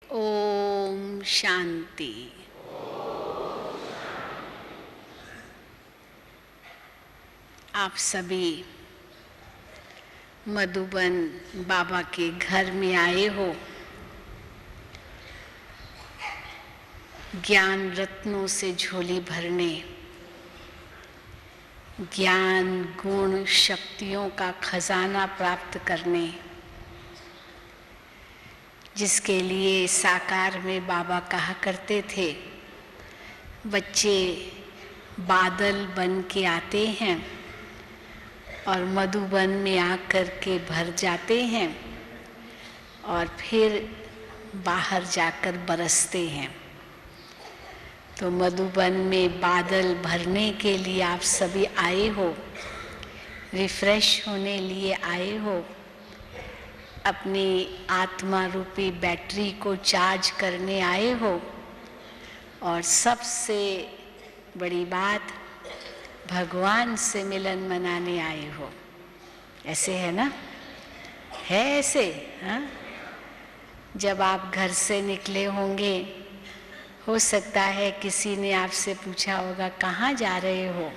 ओम शांति। आप सभी मधुबन बाबा के घर में आए हो। ज्ञान रत्नों से झोली भरने, ज्ञान गुण शक्तियों का खजाना प्राप्त करने, जिसके लिए साकार में बाबा कहा करते थे, बच्चे बादल बन के आते हैं और मधुबन में आकर के भर जाते हैं और फिर बाहर जाकर बरसते हैं। तो मधुबन में बादल भरने के लिए आप सभी आए हो, रिफ्रेश होने लिए आए हो, अपनी आत्मा रूपी बैटरी को चार्ज करने आए हो और सबसे बड़ी बात, भगवान से मिलन मनाने आए हो। ऐसे है ना? है ऐसे? हाँ, जब आप घर से निकले होंगे, हो सकता है किसी ने आपसे पूछा होगा कहाँ जा रहे हो,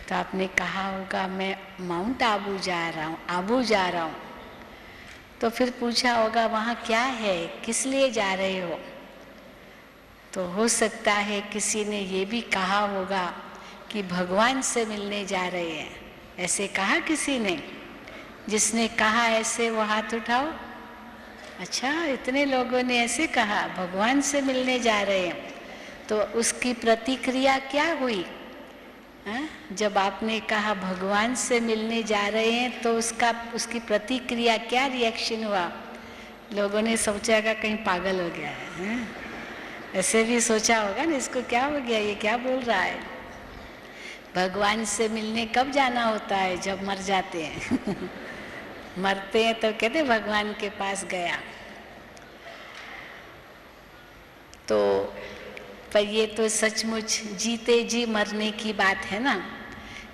तो आपने कहा होगा मैं माउंट आबू जा रहा हूँ। तो फिर पूछा होगा वहाँ क्या है, किस लिए जा रहे हो? तो हो सकता है किसी ने ये भी कहा होगा कि भगवान से मिलने जा रहे हैं। ऐसे कहा किसी ने? जिसने कहा ऐसे वो हाथ उठाओ। अच्छा, इतने लोगों ने ऐसे कहा भगवान से मिलने जा रहे हैं। तो उसकी प्रतिक्रिया क्या हुई? जब आपने कहा भगवान से मिलने जा रहे हैं तो उसकी प्रतिक्रिया क्या, रिएक्शन हुआ? लोगों ने सोचा कहीं पागल हो गया है? ऐसे भी सोचा होगा ना, इसको क्या हो गया, ये क्या बोल रहा है? भगवान से मिलने कब जाना होता है? जब मर जाते हैं। मरते हैं तो कहते भगवान के पास गया। तो पर ये तो सचमुच जीते जी मरने की बात है ना।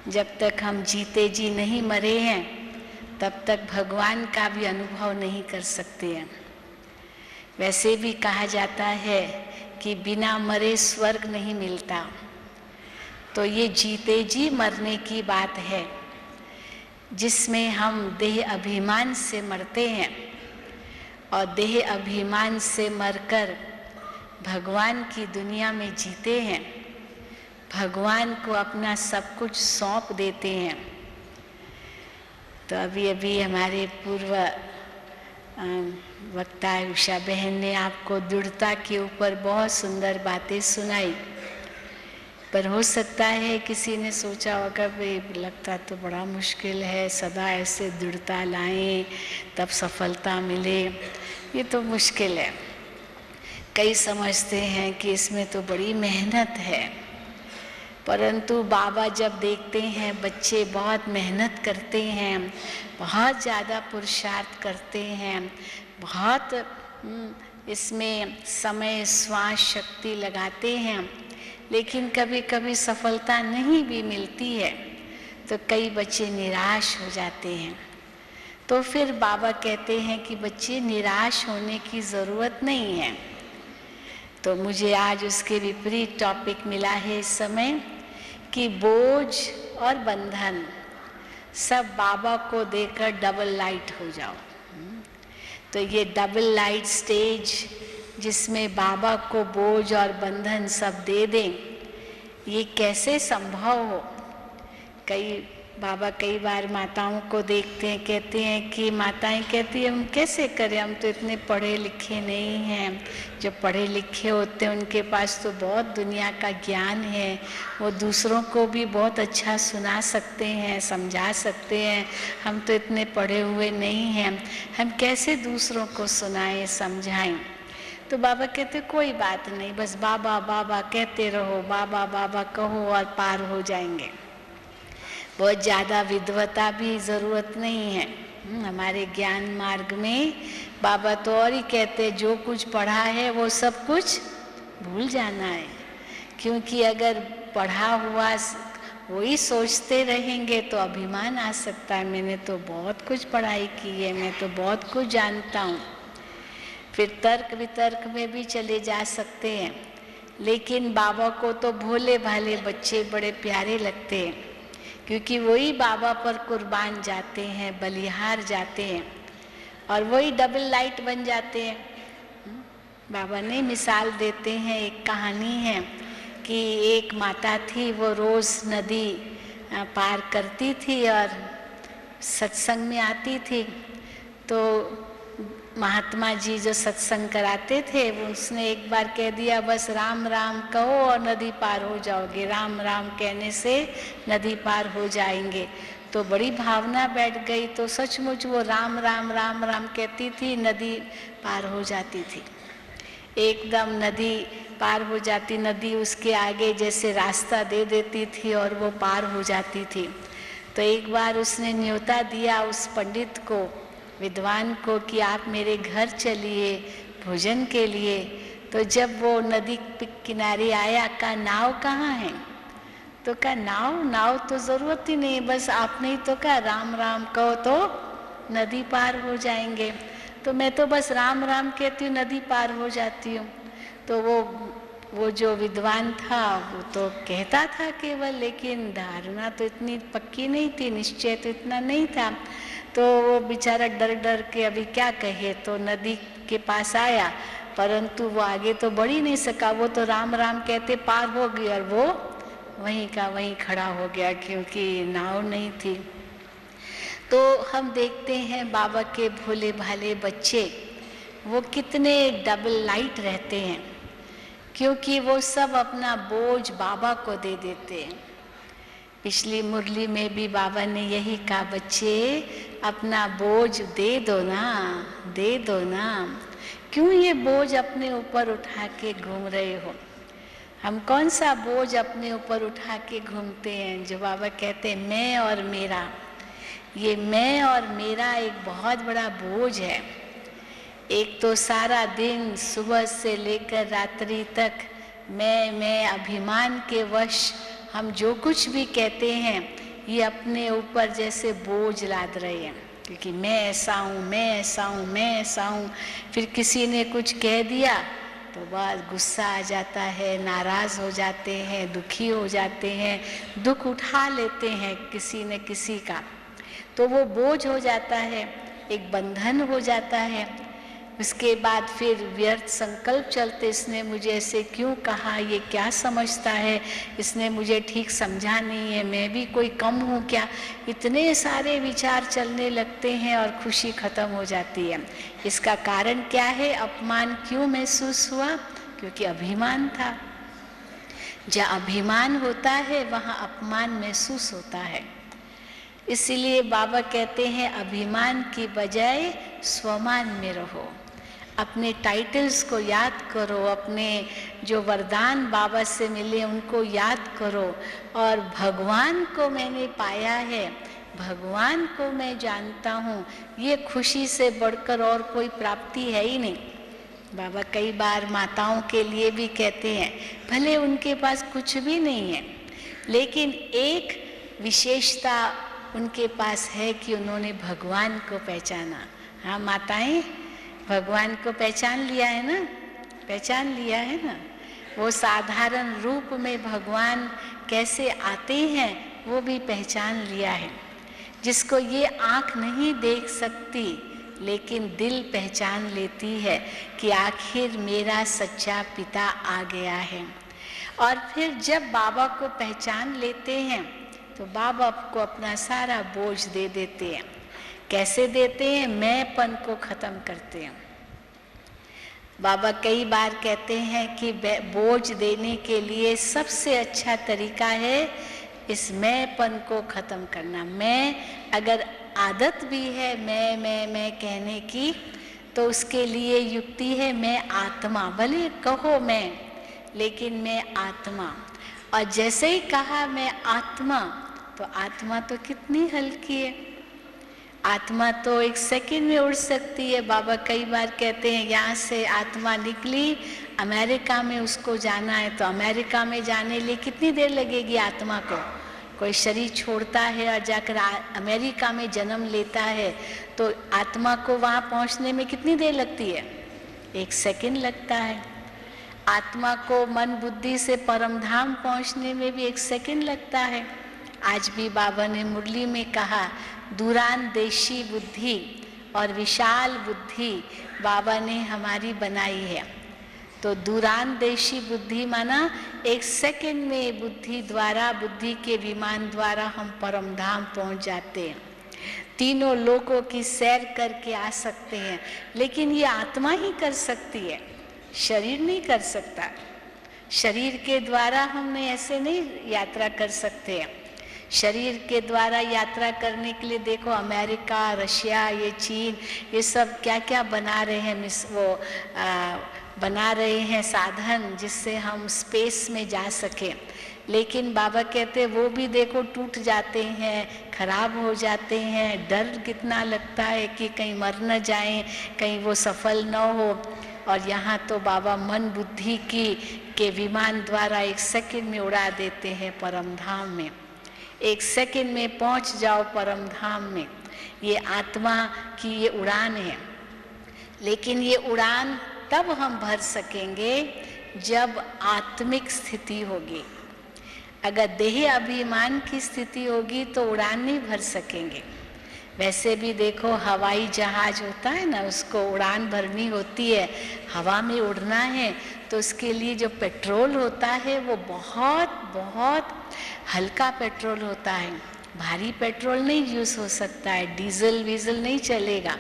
जब तक हम जीते जी नहीं मरे हैं तब तक भगवान का भी अनुभव नहीं कर सकते हैं। वैसे भी कहा जाता है कि बिना मरे स्वर्ग नहीं मिलता। तो ये जीते जी मरने की बात है, जिसमें हम देह अभिमान से मरते हैं और देह अभिमान से मरकर भगवान की दुनिया में जीते हैं, भगवान को अपना सब कुछ सौंप देते हैं। तो अभी हमारे पूर्व वक्ता उषा बहन ने आपको दृढ़ता के ऊपर बहुत सुंदर बातें सुनाई। पर हो सकता है किसी ने सोचा होगा भाई लगता तो बड़ा मुश्किल है, सदा ऐसे दृढ़ता लाएं तब सफलता मिले, ये तो मुश्किल है। कई समझते हैं कि इसमें तो बड़ी मेहनत है, परंतु बाबा जब देखते हैं बच्चे बहुत मेहनत करते हैं, बहुत ज़्यादा पुरुषार्थ करते हैं, बहुत इसमें समय श्वास शक्ति लगाते हैं, लेकिन कभी कभी सफलता नहीं भी मिलती है, तो कई बच्चे निराश हो जाते हैं। तो फिर बाबा कहते हैं कि बच्चे निराश होने की ज़रूरत नहीं है। तो मुझे आज उसके विपरीत टॉपिक मिला है इस समय कि बोझ और बंधन सब बाबा को देकर डबल लाइट हो जाओ। तो ये डबल लाइट स्टेज जिसमें बाबा को बोझ और बंधन सब दे दें, ये कैसे संभव हो? बाबा कई बार माताओं को देखते हैं, कहते हैं कि माताएं कहती हैं हम कैसे करें, हम तो इतने पढ़े लिखे नहीं हैं। जो पढ़े लिखे होते हैं उनके पास तो बहुत दुनिया का ज्ञान है, वो दूसरों को भी बहुत अच्छा सुना सकते हैं, समझा सकते हैं। हम तो इतने पढ़े हुए नहीं हैं, हम कैसे दूसरों को सुनाएं, समझाएं? तो बाबा कहते कोई बात नहीं, बस बाबा बाबा कहते रहो, बाबा बाबा कहो और पार हो जाएंगे। बहुत ज़्यादा विद्वता भी ज़रूरत नहीं है। हमारे ज्ञान मार्ग में बाबा तो और ही कहते हैं जो कुछ पढ़ा है वो सब कुछ भूल जाना है, क्योंकि अगर पढ़ा हुआ वही सोचते रहेंगे तो अभिमान आ सकता है, मैंने तो बहुत कुछ पढ़ाई की है, मैं तो बहुत कुछ जानता हूँ। फिर तर्क वितर्क में भी चले जा सकते हैं, लेकिन बाबा को तो भोले भाले बच्चे बड़े प्यारे लगते हैं, क्योंकि वही बाबा पर कुर्बान जाते हैं, बलिहार जाते हैं, और वही डबल लाइट बन जाते हैं। बाबा ने मिसाल देते हैं, एक कहानी है कि एक माता थी, वो रोज़ नदी पार करती थी और सत्संग में आती थी। तो महात्मा जी जो सत्संग कराते थे, वो उसने एक बार कह दिया, बस राम राम कहो और नदी पार हो जाओगे, राम राम कहने से नदी पार हो जाएंगे। तो बड़ी भावना बैठ गई, तो सचमुच वो राम राम राम राम कहती थी, नदी पार हो जाती थी, एकदम नदी पार हो जाती। नदी उसके आगे जैसे रास्ता दे देती थी और वो पार हो जाती थी। तो एक बार उसने न्योता दिया उस पंडित को, विद्वान को, कि आप मेरे घर चलिए भोजन के लिए। तो जब वो नदी के किनारे आया, कहा नाव कहाँ है? तो कहा नाव तो ज़रूरत ही नहीं, बस आपने ही तो कहा राम राम कहो तो नदी पार हो जाएंगे। तो मैं तो बस राम राम कहती हूँ, नदी पार हो जाती हूँ। तो वो जो विद्वान था वो तो कहता था केवल, लेकिन धारणा तो इतनी पक्की नहीं थी, निश्चय तो इतना नहीं था। तो वो बेचारा डर डर के अभी क्या कहे, तो नदी के पास आया, परंतु वो आगे तो बढ़ ही नहीं सका। वो तो राम राम कहते पार हो गया और वो वहीं का वहीं खड़ा हो गया, क्योंकि नाव नहीं थी। तो हम देखते हैं बाबा के भोले भाले बच्चे वो कितने डबल लाइट रहते हैं, क्योंकि वो सब अपना बोझ बाबा को दे देते हैं। पिछली मुरली में भी बाबा ने यही कहा, बच्चे अपना बोझ दे दो ना, दे दो ना, क्यों ये बोझ अपने ऊपर उठा के घूम रहे हो? हम कौन सा बोझ अपने ऊपर उठा के घूमते हैं? जो बाबा कहते हैं मैं और मेरा, ये मैं और मेरा एक बहुत बड़ा बोझ है। एक तो सारा दिन सुबह से लेकर रात्रि तक मैं अभिमान के वश हम जो कुछ भी कहते हैं, ये अपने ऊपर जैसे बोझ लाद रहे हैं, क्योंकि मैं ऐसा हूँ, मैं ऐसा हूँ, मैं ऐसा हूँ। फिर किसी ने कुछ कह दिया तो बस गुस्सा आ जाता है, नाराज़ हो जाते हैं, दुखी हो जाते हैं, दुख उठा लेते हैं किसी न किसी का। तो वो बोझ हो जाता है, एक बंधन हो जाता है। उसके बाद फिर व्यर्थ संकल्प चलते, इसने मुझे ऐसे क्यों कहा, ये क्या समझता है, इसने मुझे ठीक समझा नहीं है, मैं भी कोई कम हूँ क्या? इतने सारे विचार चलने लगते हैं और खुशी खत्म हो जाती है। इसका कारण क्या है? अपमान क्यों महसूस हुआ? क्योंकि अभिमान था। जहाँ अभिमान होता है वहाँ अपमान महसूस होता है। इसीलिए बाबा कहते हैं अभिमान की बजाय स्वमान में रहो। अपने टाइटल्स को याद करो, अपने जो वरदान बाबा से मिले उनको याद करो, और भगवान को मैंने पाया है, भगवान को मैं जानता हूँ, ये खुशी से बढ़कर और कोई प्राप्ति है ही नहीं। बाबा कई बार माताओं के लिए भी कहते हैं, भले उनके पास कुछ भी नहीं है, लेकिन एक विशेषता उनके पास है कि उन्होंने भगवान को पहचाना। हाँ माताएं, भगवान को पहचान लिया है ना, पहचान लिया है ना। वो साधारण रूप में भगवान कैसे आते हैं वो भी पहचान लिया है। जिसको ये आँख नहीं देख सकती, लेकिन दिल पहचान लेती है कि आखिर मेरा सच्चा पिता आ गया है। और फिर जब बाबा को पहचान लेते हैं तो बाबा आपको अपना सारा बोझ दे देते हैं। कैसे देते हैं? मैंपन को खत्म करते हैं। बाबा कई बार कहते हैं कि बोझ देने के लिए सबसे अच्छा तरीका है इस मैंपन को खत्म करना। मैं अगर आदत भी है मैं कहने की, तो उसके लिए युक्ति है मैं आत्मा। भले कहो मैं, लेकिन मैं आत्मा। और जैसे ही कहा मैं आत्मा, तो आत्मा तो कितनी हल्की है। आत्मा तो एक सेकंड में उड़ सकती है। बाबा कई बार कहते हैं यहाँ से आत्मा निकली, अमेरिका में उसको जाना है, तो अमेरिका में जाने लिए कितनी देर लगेगी आत्मा को? कोई शरीर छोड़ता है और जाकर अमेरिका में जन्म लेता है, तो आत्मा को वहाँ पहुँचने में कितनी देर लगती है? 1 सेकंड लगता है। आत्मा को मन बुद्धि से परम धाम पहुंचने में भी 1 सेकंड लगता है। आज भी बाबा ने मुरली में कहा, दूरांदेशी बुद्धि और विशाल बुद्धि बाबा ने हमारी बनाई है। तो दूरांदेशी बुद्धि माना 1 सेकंड में बुद्धि द्वारा, बुद्धि के विमान द्वारा हम परम धाम पहुंच जाते हैं। तीनों लोकों की सैर करके आ सकते हैं, लेकिन ये आत्मा ही कर सकती है, शरीर नहीं कर सकता। शरीर के द्वारा हमने ऐसे नहीं यात्रा कर सकते हैं। शरीर के द्वारा यात्रा करने के लिए देखो अमेरिका, रशिया, ये चीन, ये सब क्या क्या बना रहे हैं, बना रहे हैं साधन जिससे हम स्पेस में जा सकें। लेकिन बाबा कहते वो भी देखो टूट जाते हैं, खराब हो जाते हैं। डर कितना लगता है कि कहीं मर न जाएं, कहीं वो सफल न हो। और यहाँ तो बाबा मन बुद्धि के विमान द्वारा 1 सेकंड में उड़ा देते हैं परम धाम में। 1 सेकंड में पहुँच जाओ परम धाम में। ये आत्मा की ये उड़ान है। लेकिन ये उड़ान तब हम भर सकेंगे जब आत्मिक स्थिति होगी। अगर देह अभिमान की स्थिति होगी तो उड़ान नहीं भर सकेंगे। वैसे भी देखो हवाई जहाज होता है ना, उसको उड़ान भरनी होती है, हवा में उड़ना है, तो उसके लिए जो पेट्रोल होता है वो बहुत बहुत हल्का पेट्रोल होता है। भारी पेट्रोल नहीं यूज़ हो सकता है, डीजल वीजल नहीं चलेगा।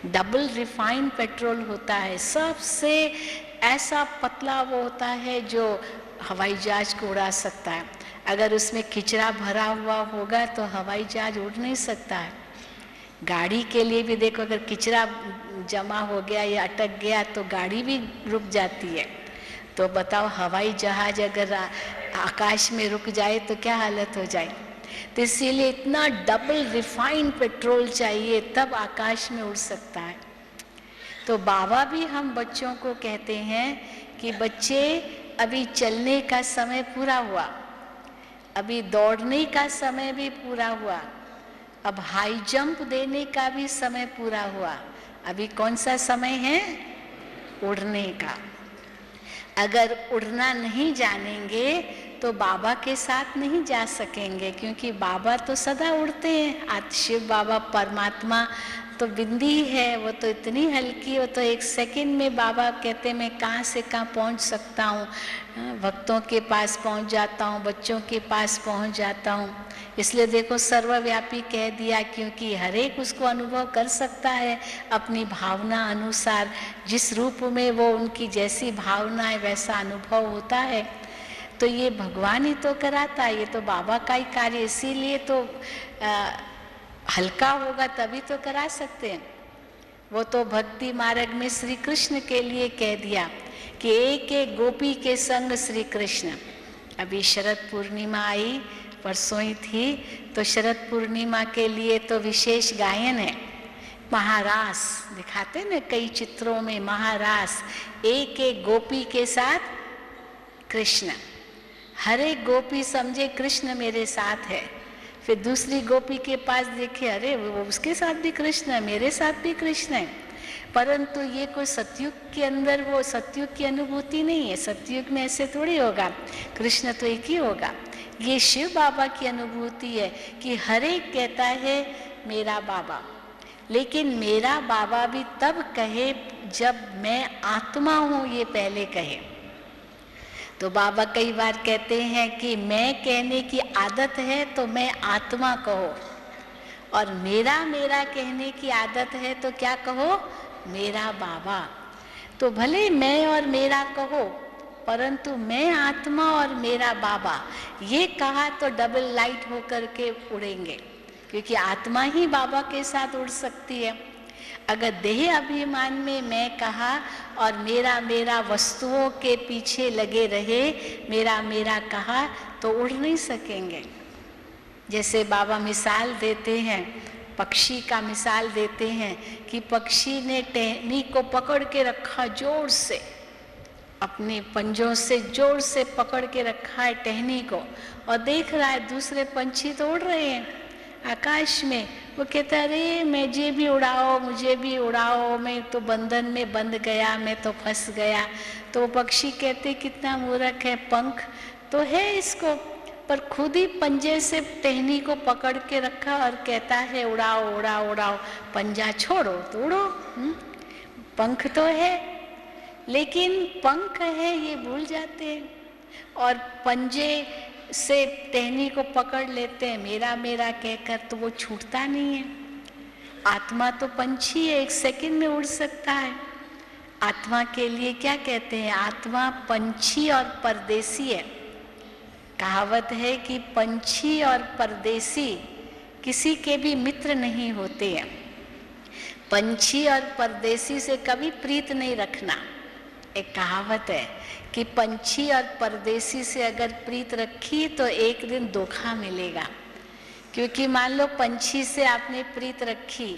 डबल रिफाइंड पेट्रोल होता है, सबसे ऐसा पतला वो होता है जो हवाई जहाज को उड़ा सकता है। अगर उसमें किचरा भरा हुआ होगा तो हवाई जहाज उड़ नहीं सकता है। गाड़ी के लिए भी देखो, अगर किचरा जमा हो गया या अटक गया तो गाड़ी भी रुक जाती है। तो बताओ हवाई जहाज अगर आकाश में रुक जाए तो क्या हालत हो जाए। तो इसीलिए इतना डबल रिफाइंड पेट्रोल चाहिए, तब आकाश में उड़ सकता है। तो बाबा भी हम बच्चों को कहते हैं कि बच्चे अभी चलने का समय पूरा हुआ, अभी दौड़ने का समय भी पूरा हुआ, अब हाई जंप देने का भी समय पूरा हुआ। अभी कौन सा समय है? उड़ने का। अगर उड़ना नहीं जानेंगे तो बाबा के साथ नहीं जा सकेंगे, क्योंकि बाबा तो सदा उड़ते हैं। शिव बाबा परमात्मा तो बिंदी है, वो तो इतनी हल्की, वो तो 1 सेकंड में बाबा कहते मैं कहाँ से कहाँ पहुँच सकता हूँ, भक्तों के पास पहुँच जाता हूँ, बच्चों के पास पहुँच जाता हूँ। इसलिए देखो सर्वव्यापी कह दिया, क्योंकि हर एक उसको अनुभव कर सकता है अपनी भावना अनुसार। जिस रूप में वो, उनकी जैसी भावना है वैसा अनुभव होता है। तो ये भगवान ही तो कराता है, ये तो बाबा का ही कार्य। इसीलिए तो हल्का होगा तभी तो करा सकते हैं। वो तो भक्ति मार्ग में श्री कृष्ण के लिए कह दिया कि एक एक गोपी के संग श्री कृष्ण। अभी शरद पूर्णिमा आई, परसों ही थी, तो शरद पूर्णिमा के लिए तो विशेष गायन है। महारास दिखाते ना कई चित्रों में, महारास एक एक गोपी के साथ कृष्ण। हर एक गोपी समझे कृष्ण मेरे साथ है, फिर दूसरी गोपी के पास देखे, अरे वो उसके साथ भी कृष्ण है, मेरे साथ भी कृष्ण है। परंतु ये कोई सतयुग के अंदर वो सतयुग की अनुभूति नहीं है। सतयुग में ऐसे थोड़ी होगा, कृष्ण तो एक ही होगा। ये शिव बाबा की अनुभूति है कि हर एक कहता है मेरा बाबा, लेकिन मेरा बाबा भी तब कहे जब मैं आत्मा हूँ, ये पहले कहे। तो बाबा कई बार कहते हैं कि मैं कहने की आदत है तो मैं आत्मा कहो, और मेरा मेरा कहने की आदत है तो क्या कहो? मेरा बाबा। तो भले मैं और मेरा कहो, परंतु मैं आत्मा और मेरा बाबा ये कहा तो डबल लाइट होकर के उड़ेंगे, क्योंकि आत्मा ही बाबा के साथ उड़ सकती है। अगर देह अभिमान में मैं कहा और मेरा मेरा वस्तुओं के पीछे लगे रहे, मेरा मेरा कहा, तो उड़ नहीं सकेंगे। जैसे बाबा मिसाल देते हैं, पक्षी का मिसाल देते हैं कि पक्षी ने टहनी को पकड़ के रखा जोर से, अपने पंजों से जोर से पकड़ के रखा है टहनी को, और देख रहा है दूसरे पंछी तो उड़ रहे हैं। आकाश में, वो कहता अरे मुझे भी उड़ाओ, मुझे भी उड़ाओ, मैं तो बंधन में बंध गया, मैं तो फंस गया। तो वो पक्षी कहते कितना मूर्ख है, पंख तो है इसको, पर खुद ही पंजे से टहनी को पकड़ के रखा और कहता है उड़ाओ उड़ाओ उड़ाओ, पंजा छोड़ो तो उड़ो। पंख तो है, लेकिन पंख है ये भूल जाते हैं और पंजे से टहनी को पकड़ लेते हैं मेरा मेरा कहकर, तो वो छूटता नहीं है। आत्मा तो पंछी है, 1 सेकंड में उड़ सकता है। आत्मा के लिए क्या कहते हैं, आत्मा पंछी और परदेसी है। कहावत है कि पंछी और परदेसी किसी के भी मित्र नहीं होते हैं। पंछी और परदेसी से कभी प्रीत नहीं रखना। एक कहावत है कि पंछी और परदेसी से अगर प्रीत रखी तो एक दिन धोखा मिलेगा। क्योंकि मान लो पंछी से आपने प्रीत रखी,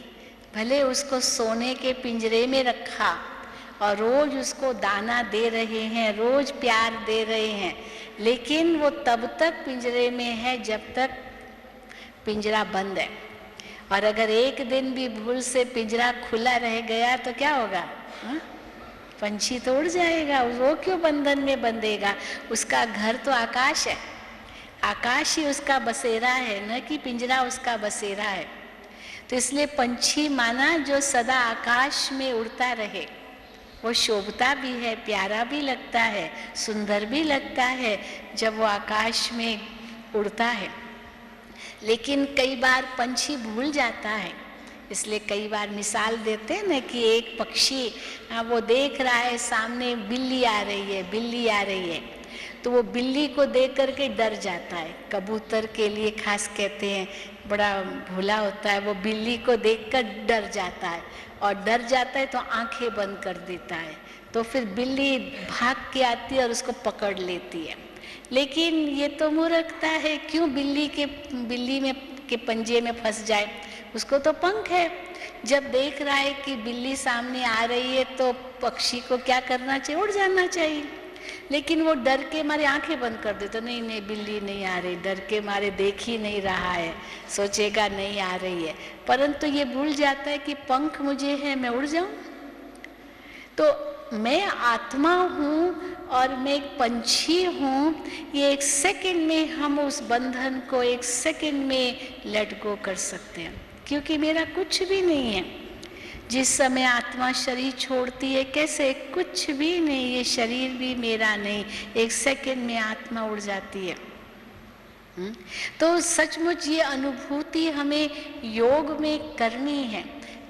भले उसको सोने के पिंजरे में रखा और रोज उसको दाना दे रहे हैं, रोज प्यार दे रहे हैं, लेकिन वो तब तक पिंजरे में है जब तक पिंजरा बंद है। और अगर एक दिन भी भूल से पिंजरा खुला रह गया तो क्या होगा, पंछी तो उड़ जाएगा। वो क्यों बंधन में बंधेगा, उसका घर तो आकाश है, आकाश ही उसका बसेरा है, न कि पिंजरा उसका बसेरा है। तो इसलिए पंछी माना जो सदा आकाश में उड़ता रहे, वो शोभता भी है, प्यारा भी लगता है, सुंदर भी लगता है जब वो आकाश में उड़ता है। लेकिन कई बार पंछी भूल जाता है, इसलिए कई बार मिसाल देते हैं ना कि एक पक्षी वो देख रहा है सामने बिल्ली आ रही है, बिल्ली आ रही है, तो वो बिल्ली को देख करके डर जाता है। कबूतर के लिए खास कहते हैं, बड़ा भोला होता है, वो बिल्ली को देखकर डर जाता है और डर जाता है तो आंखें बंद कर देता है। तो फिर बिल्ली भाग के आती है और उसको पकड़ लेती है। लेकिन ये तो मूर्खता है, क्यों बिल्ली में के पंजे में फंस जाए, उसको तो पंख है। जब देख रहा है कि बिल्ली सामने आ रही है तो पक्षी को क्या करना चाहिए, उड़ जाना चाहिए। लेकिन वो डर के मारे आंखें बंद कर देता, नहीं नहीं बिल्ली नहीं आ रही, डर के मारे देख ही नहीं रहा है, सोचेगा नहीं आ रही है, परंतु ये भूल जाता है कि पंख मुझे है, मैं उड़ जाऊं। तो मैं आत्मा हूँ और मैं एक पंछी हूँ, ये 1 सेकंड में हम उस बंधन को 1 सेकंड में लेट गो कर सकते हैं, क्योंकि मेरा कुछ भी नहीं है। जिस समय आत्मा शरीर छोड़ती है, कैसे, कुछ भी नहीं, ये शरीर भी मेरा नहीं, 1 सेकंड में आत्मा उड़ जाती है। तो सचमुच ये अनुभूति हमें योग में करनी है।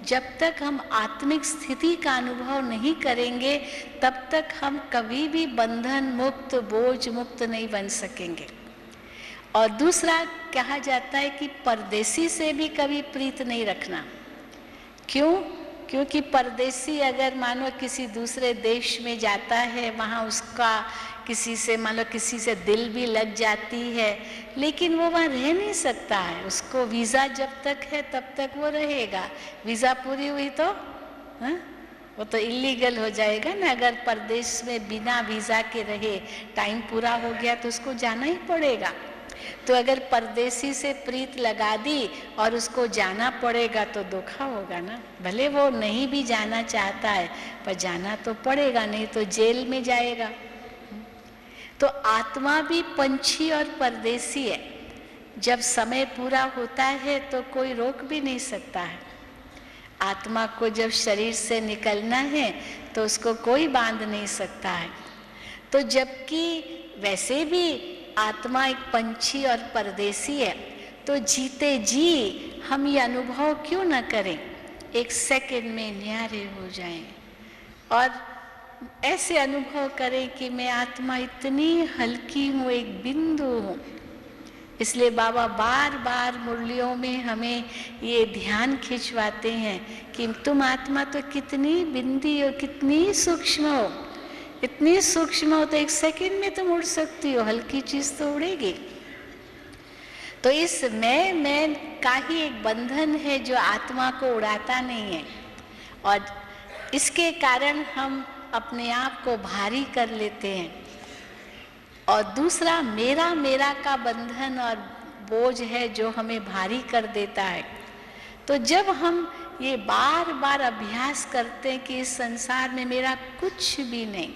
जब तक हम आत्मिक स्थिति का अनुभव नहीं करेंगे तब तक हम कभी भी बंधन मुक्त, बोझ मुक्त नहीं बन सकेंगे। और दूसरा कहा जाता है कि परदेसी से भी कभी प्रीत नहीं रखना। क्यों? क्योंकि परदेसी अगर मानो किसी दूसरे देश में जाता है, वहाँ उसका किसी से मान लो किसी से दिल भी लग जाती है, लेकिन वो वहाँ रह नहीं सकता है। उसको वीज़ा जब तक है तब तक वो रहेगा, वीज़ा पूरी हुई तो वो तो इलीगल हो जाएगा ना। अगर परदेश में बिना वीज़ा के रहे, टाइम पूरा हो गया तो उसको जाना ही पड़ेगा। तो अगर परदेसी से प्रीत लगा दी और उसको जाना पड़ेगा तो धोखा होगा ना। भले वो नहीं भी जाना चाहता है पर जाना तो पड़ेगा, नहीं तो जेल में जाएगा। तो आत्मा भी पंछी और परदेसी है। जब समय पूरा होता है तो कोई रोक भी नहीं सकता है। आत्मा को जब शरीर से निकलना है तो उसको कोई बांध नहीं सकता है। तो जबकि वैसे भी आत्मा एक पंछी और परदेसी है, तो जीते जी हम ये अनुभव क्यों न करें, 1 सेकंड में न्यारे हो जाएं और ऐसे अनुभव करें कि मैं आत्मा इतनी हल्की हूँ, एक बिंदु हूँ। इसलिए बाबा बार बार मुरलियों में हमें ये ध्यान खिंचवाते हैं कि तुम आत्मा तो कितनी बिंदी हो, कितनी सूक्ष्म हो। इतनी सूक्ष्म हो तो 1 सेकंड में तुम उड़ सकती हो, हल्की चीज तो उड़ेगी। तो इस मैं का ही एक बंधन है जो आत्मा को उड़ाता नहीं है, और इसके कारण हम अपने आप को भारी कर लेते हैं। और दूसरा मेरा का बंधन और बोझ है जो हमें भारी कर देता है। तो जब हम ये बार बार अभ्यास करते हैं कि इस संसार में मेरा कुछ भी नहीं,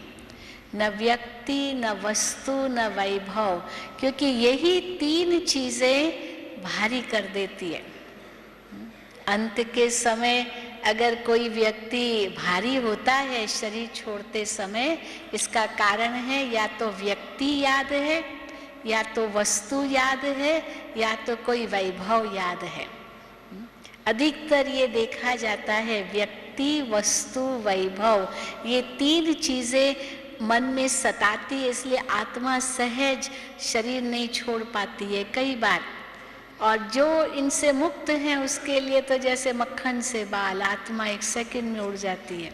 न व्यक्ति, न वस्तु, न वैभव, क्योंकि यही तीन चीजें भारी कर देती है। अंत के समय अगर कोई व्यक्ति भारी होता है शरीर छोड़ते समय, इसका कारण है या तो व्यक्ति याद है, या तो वस्तु याद है, या तो कोई वैभव याद है। अधिकतर ये देखा जाता है व्यक्ति, वस्तु, वैभव, ये तीन चीजें मन में सताती है, इसलिए आत्मा सहज शरीर नहीं छोड़ पाती है कई बार। और जो इनसे मुक्त हैं उसके लिए तो जैसे मक्खन से बाल, आत्मा एक सेकंड में उड़ जाती है।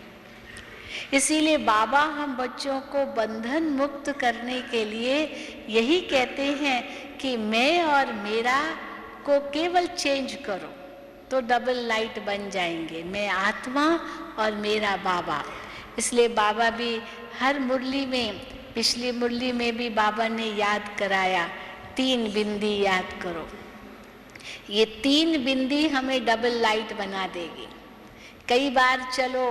इसीलिए बाबा हम बच्चों को बंधन मुक्त करने के लिए यही कहते हैं कि मैं और मेरा को केवल चेंज करो तो डबल लाइट बन जाएंगे, मैं आत्मा और मेरा बाबा। इसलिए बाबा भी हर मुरली में, पिछली मुरली में भी बाबा ने याद कराया, 3 बिंदी याद करो। ये 3 बिंदी हमें डबल लाइट बना देगी। कई बार चलो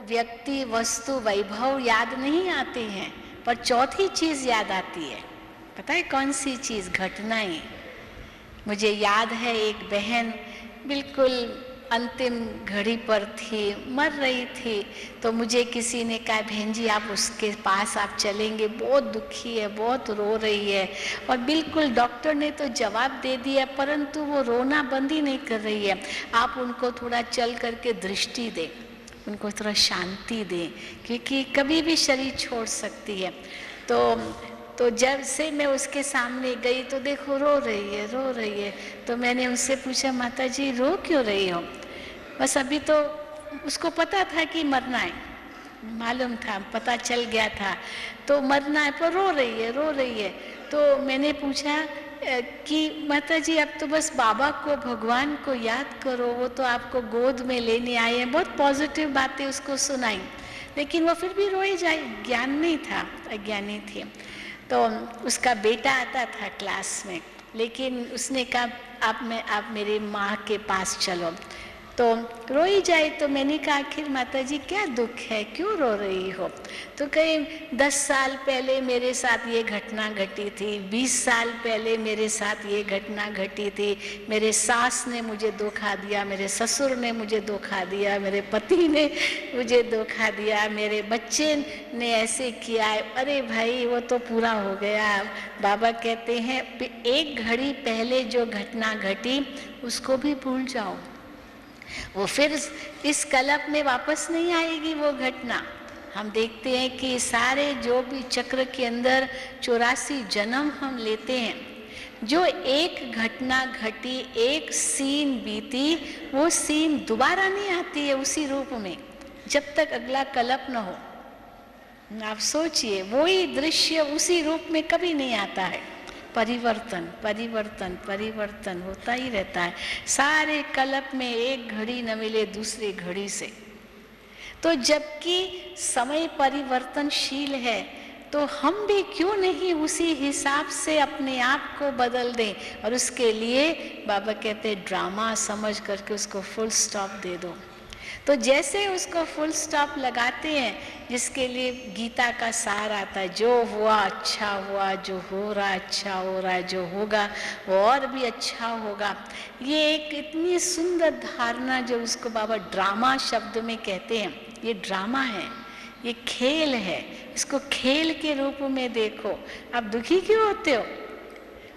व्यक्ति, वस्तु, वैभव याद नहीं आते हैं, पर चौथी चीज याद आती है। पता है कौन सी चीज? घटनाएं। मुझे याद है एक बहन बिल्कुल अंतिम घड़ी पर थी, मर रही थी, तो मुझे किसी ने कहा बहन जी आप उसके पास आप चलेंगे, बहुत दुखी है, बहुत रो रही है। और बिल्कुल डॉक्टर ने तो जवाब दे दिया, परंतु वो रोना बंद ही नहीं कर रही है। आप उनको थोड़ा चल करके दृष्टि दें, उनको थोड़ा शांति दें, क्योंकि कभी भी शरीर छोड़ सकती है। तो जब से मैं उसके सामने गई तो देखो रो रही है। तो मैंने उनसे पूछा माता जी रो क्यों रही हो? बस अभी तो उसको पता था कि मरना है, मालूम था, पता चल गया था, तो मरना है, पर रो रही है। तो मैंने पूछा कि माता जी अब तो बस बाबा को, भगवान को याद करो, वो तो आपको गोद में लेने आए हैं। बहुत पॉजिटिव बातें उसको सुनाई, लेकिन वो फिर भी रोए जाए, ज्ञान नहीं था, अज्ञानी थी। तो उसका बेटा आता था क्लास में, लेकिन उसने कहा आप मेरी माँ के पास चलो, तो रोई जाए। तो मैंने कहा आखिर माता जी क्या दुख है, क्यों रो रही हो? तो कहे 10 साल पहले मेरे साथ ये घटना घटी थी, 20 साल पहले मेरे साथ ये घटना घटी थी, मेरे सास ने मुझे धोखा दिया, मेरे ससुर ने मुझे धोखा दिया, मेरे पति ने मुझे धोखा दिया, मेरे बच्चे ने ऐसे किया। अरे भाई वो तो पूरा हो गया। बाबा कहते हैं एक घड़ी पहले जो घटना घटी उसको भी भूल जाओ, वो फिर इस कल्प में वापस नहीं आएगी वो घटना। हम देखते हैं कि सारे जो भी चक्र के अंदर 84 जन्म हम लेते हैं, जो एक घटना घटी, एक सीन बीती, वो सीन दोबारा नहीं आती है उसी रूप में जब तक अगला कल्प न हो। आप सोचिए वही दृश्य उसी रूप में कभी नहीं आता है। परिवर्तन होता ही रहता है। सारे कल्प में एक घड़ी न मिले दूसरी घड़ी से। तो जबकि समय परिवर्तनशील है, तो हम भी क्यों नहीं उसी हिसाब से अपने आप को बदल दें? और उसके लिए बाबा कहते हैं ड्रामा समझ करके उसको फुल स्टॉप दे दो। तो जैसे उसको फुल स्टॉप लगाते हैं, जिसके लिए गीता का सार आता है, जो हुआ अच्छा हुआ, जो हो रहा अच्छा हो रहा है, जो होगा वो और भी अच्छा होगा। ये एक इतनी सुंदर धारणा जो उसको बाबा ड्रामा शब्द में कहते हैं, ये ड्रामा है, ये खेल है, इसको खेल के रूप में देखो। आप दुखी क्यों होते हो?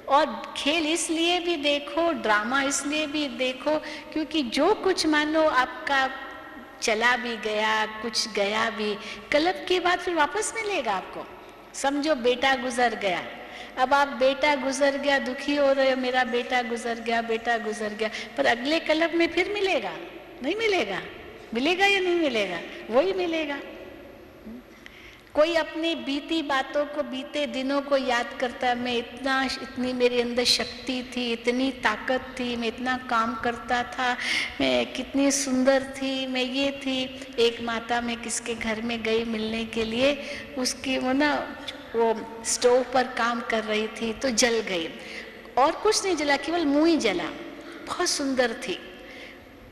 और खेल इसलिए भी देखो, ड्रामा इसलिए भी देखो, क्योंकि जो कुछ मानो आपका चला भी गया, कुछ गया भी, कल्प के बाद फिर वापस मिलेगा आपको। समझो बेटा गुजर गया, अब आप बेटा गुजर गया दुखी हो रहे हो, मेरा बेटा गुजर गया, पर अगले कल्प में फिर मिलेगा? नहीं मिलेगा। मिलेगा या नहीं मिलेगा? वही मिलेगा। कोई अपनी बीती बातों को, बीते दिनों को याद करता है, मैं इतनी मेरे अंदर शक्ति थी, इतनी ताकत थी, मैं इतना काम करता था, मैं कितनी सुंदर थी, मैं ये थी। एक माता मैं किसके घर में गई मिलने के लिए, उसकी वो स्टोव पर काम कर रही थी तो जल गई, और कुछ नहीं जला, केवल मुंह ही जला। बहुत सुंदर थी,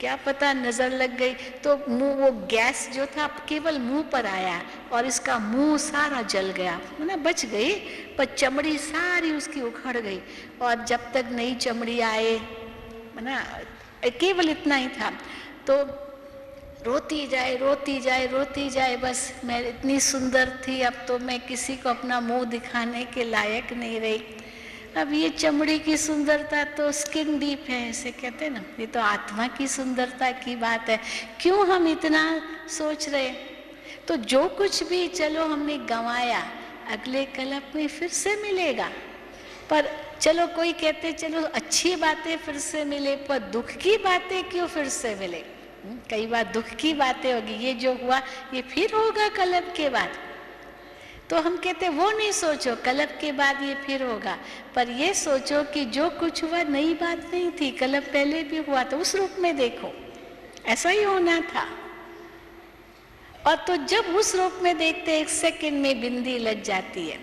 क्या पता नजर लग गई तो मुंह, वो गैस जो था केवल मुंह पर आया और इसका मुंह सारा जल गया। ना बच गई, पर चमड़ी सारी उसकी उखड़ गई। और जब तक नई चमड़ी आए, ना केवल इतना ही था। तो रोती जाए रोती जाए रोती जाए, बस मैं इतनी सुंदर थी, अब तो मैं किसी को अपना मुंह दिखाने के लायक नहीं रही। अब ये चमड़ी की सुंदरता तो स्किन डीप है, ऐसे कहते हैं ना, ये तो आत्मा की सुंदरता की बात है। क्यों हम इतना सोच रहे? तो जो कुछ भी चलो हमने गंवाया, अगले कल्प में फिर से मिलेगा। पर चलो कोई कहते चलो अच्छी बातें फिर से मिले, पर दुख की बातें क्यों फिर से मिले? कई बार दुख की बातें होगी, ये जो हुआ ये फिर होगा कल्प के बाद। तो हम कहते वो नहीं सोचो कल्प के बाद ये फिर होगा, पर ये सोचो कि जो कुछ हुआ नई बात नहीं थी, कल्प पहले भी हुआ, तो उस रूप में देखो, ऐसा ही होना था। और तो जब उस रूप में देखते, एक सेकंड में बिंदी लग जाती है,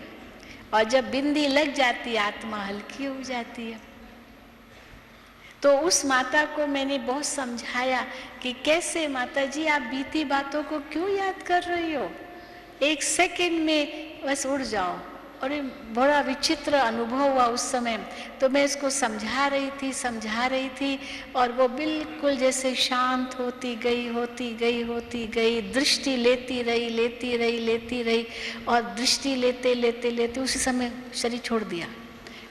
और जब बिंदी लग जाती है आत्मा हल्की हो जाती है। तो उस माता को मैंने बहुत समझाया कि कैसे माता जी आप बीती बातों को क्यों याद कर रही हो, एक सेकंड में बस उड़ जाओ। और ये बड़ा विचित्र अनुभव हुआ उस समय। तो मैं इसको समझा रही थी और वो बिल्कुल जैसे शांत होती गई, दृष्टि लेती रही और दृष्टि लेते उसी समय शरीर छोड़ दिया।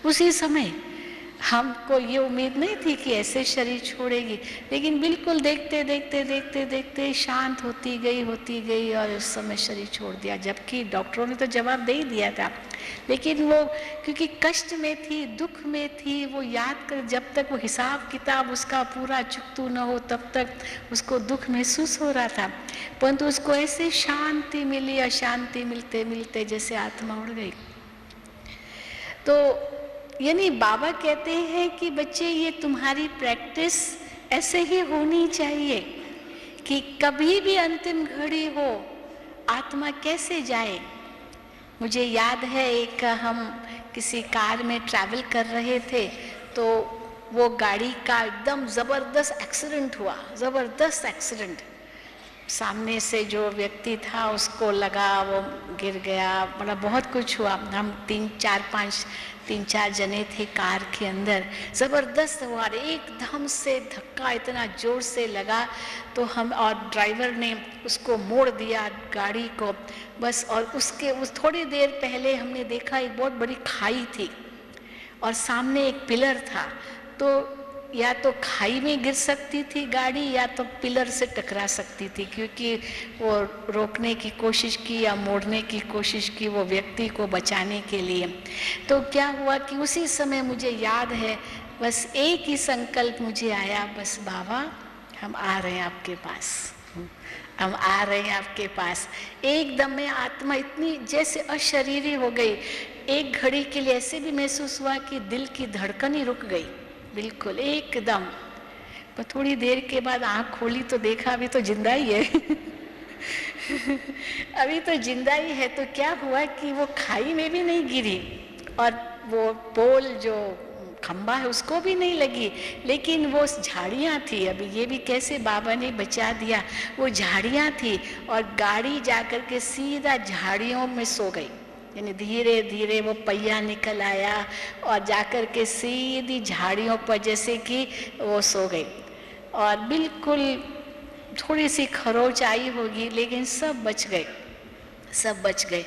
उसी समय हमको ये उम्मीद नहीं थी कि ऐसे शरीर छोड़ेगी, लेकिन बिल्कुल देखते शांत होती गई और उस समय शरीर छोड़ दिया। जबकि डॉक्टरों ने तो जवाब दे ही दिया था, लेकिन वो क्योंकि कष्ट में थी, दुख में थी, वो याद कर, जब तक वो हिसाब किताब उसका पूरा चुकतू न हो तब तक उसको दुख महसूस हो रहा था। परंतु उसको ऐसे शांति मिली और शांति मिलते जैसे आत्मा उड़ गई। तो यानी बाबा कहते हैं कि बच्चे ये तुम्हारी प्रैक्टिस ऐसे ही होनी चाहिए कि कभी भी अंतिम घड़ी हो आत्मा कैसे जाए। मुझे याद है एक हम किसी कार में ट्रैवल कर रहे थे, तो वो गाड़ी का एकदम ज़बरदस्त एक्सीडेंट हुआ, ज़बरदस्त एक्सीडेंट। सामने से जो व्यक्ति था उसको लगा, वो गिर गया, बड़ा बहुत कुछ हुआ। हम तीन चार जने थे कार के अंदर, ज़बरदस्त हुआ, एकदम से धक्का इतना ज़ोर से लगा तो हम, और ड्राइवर ने उसको मोड़ दिया गाड़ी को बस। और उस थोड़ी देर पहले हमने देखा एक बहुत बड़ी खाई थी और सामने एक पिलर था, तो या तो खाई में गिर सकती थी गाड़ी या तो पिलर से टकरा सकती थी, क्योंकि वो रोकने की कोशिश की या मोड़ने की कोशिश की वो व्यक्ति को बचाने के लिए। तो क्या हुआ कि उसी समय मुझे याद है, बस एक ही संकल्प मुझे आया, बस बाबा हम आ रहे हैं आपके पास, हम आ रहे हैं आपके पास। एकदम में आत्मा इतनी जैसे अशरीरी हो गई। एक घड़ी के लिए ऐसे भी महसूस हुआ कि दिल की धड़कन ही रुक गई, बिल्कुल एकदम। पर थोड़ी देर के बाद आँख खोली तो देखा अभी तो जिंदा ही है अभी तो जिंदा ही है। तो क्या हुआ कि वो खाई में भी नहीं गिरी और वो पोल जो खंबा है उसको भी नहीं लगी, लेकिन वो झाड़ियाँ थी। अभी ये भी कैसे बाबा ने बचा दिया, वो झाड़ियाँ थी और गाड़ी जाकर के सीधा झाड़ियों में सो गई। यानी धीरे धीरे वो पहिया निकल आया और जाकर के सीधी झाड़ियों पर जैसे कि वो सो गई। और बिल्कुल थोड़ी सी खरोच आई होगी, लेकिन सब बच गए।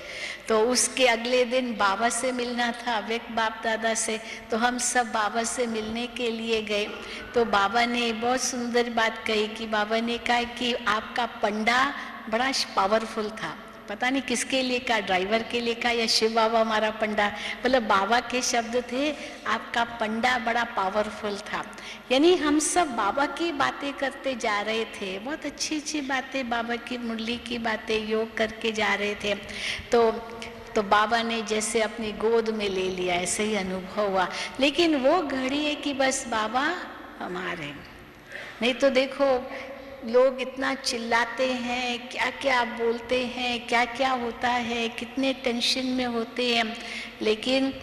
तो उसके अगले दिन बाबा से मिलना था, अव्यक्त बाप दादा से। तो हम सब बाबा से मिलने के लिए गए। तो बाबा ने बहुत सुंदर बात कही कि बाबा ने कहा कि आपका पंडा बड़ा पावरफुल था। पता नहीं किसके लिए कहा, ड्राइवर के लिए कहा या शिव बाबा हमारा पंडा, मतलब बाबा के शब्द थे, आपका पंडा बड़ा पावरफुल था। यानी हम सब बाबा की बातें करते जा रहे थे, बहुत अच्छी अच्छी बातें, बाबा की मुरली की बातें योग करके जा रहे थे। तो बाबा ने जैसे अपनी गोद में ले लिया, ऐसे ही अनुभव हुआ। लेकिन वो घड़ी है कि बस बाबा हमारे, नहीं तो देखो लोग इतना चिल्लाते हैं, क्या क्या बोलते हैं, क्या क्या होता है, कितने टेंशन में होते हैं। लेकिन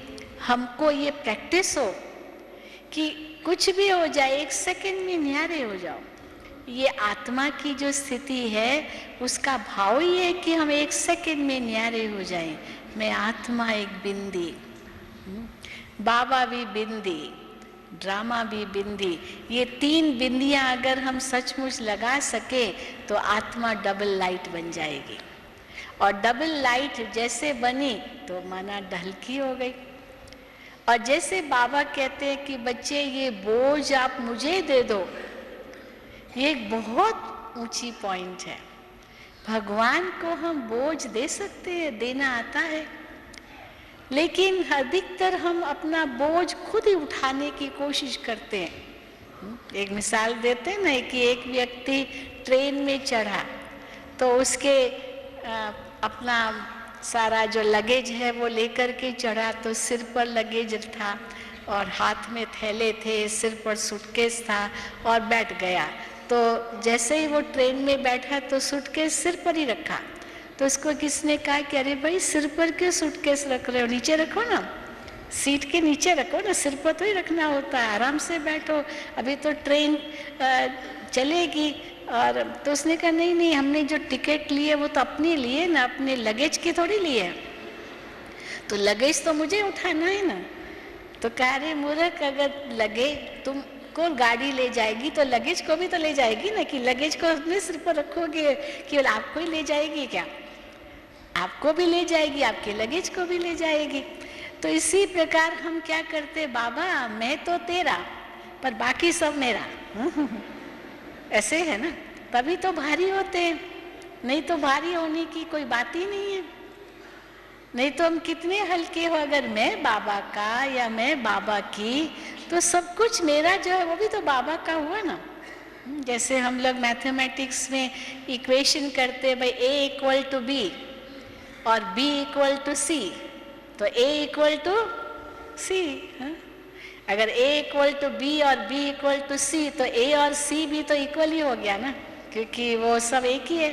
हमको ये प्रैक्टिस हो कि कुछ भी हो जाए 1 सेकंड में न्यारे हो जाओ। ये आत्मा की जो स्थिति है उसका भाव ही है कि हम 1 सेकंड में न्यारे हो जाएं। मैं आत्मा एक बिंदी, बाबा भी बिंदी, ड्रामा भी बिंदी। ये 3 बिंदियां अगर हम सचमुच लगा सके तो आत्मा डबल लाइट बन जाएगी। और डबल लाइट जैसे बनी तो माना ढलकी हो गई। और जैसे बाबा कहते हैं कि बच्चे ये बोझ आप मुझे दे दो, ये एक बहुत ऊंची पॉइंट है। भगवान को हम बोझ दे सकते हैं, देना आता है, लेकिन अधिकतर हम अपना बोझ खुद ही उठाने की कोशिश करते हैं। एक मिसाल देते हैं ना कि एक व्यक्ति ट्रेन में चढ़ा तो उसके अपना सारा जो लगेज है वो लेकर के चढ़ा, तो सिर पर लगेज था और हाथ में थैले थे, सिर पर सूटकेस था और बैठ गया। तो जैसे ही वो ट्रेन में बैठा तो सूटकेस सिर पर ही रखा। तो उसको किसने कहा कि अरे भाई सिर पर क्यों सूटकेस रख रहे हो, नीचे रखो ना, सीट के नीचे रखो ना, सिर पर तो ही रखना होता है, आराम से बैठो, अभी तो ट्रेन चलेगी। और तो उसने कहा नहीं नहीं, हमने जो टिकट लिए वो तो अपने लिए ना, अपने लगेज के थोड़ी लिए, तो लगेज तो मुझे उठाना है ना। तो कह रहे मूर्ख, अगर लगे तुमको गाड़ी ले जाएगी तो लगेज को भी तो ले जाएगी ना, कि लगेज को अपने सिर पर रखोगे केवल आपको ही ले जाएगी क्या? आपको भी ले जाएगी, आपके लगेज को भी ले जाएगी। तो इसी प्रकार हम क्या करते, बाबा मैं तो तेरा पर बाकी सब मेरा ऐसे है ना, तभी तो भारी होते हैं, नहीं तो भारी होने की कोई बात ही नहीं है। नहीं तो हम कितने हल्के हो, अगर मैं बाबा का या मैं बाबा की, तो सब कुछ मेरा जो है वो भी तो बाबा का हुआ ना। जैसे हम लोग मैथमेटिक्स में इक्वेशन करते भाई a इक्वल टू बी और b इक्वल टू सी, तो a इक्वल टू सी। अगर a इक्वल टू बी और b इक्वल टू सी, तो a और c भी तो इक्वल ही हो गया ना, क्योंकि वो सब एक ही है।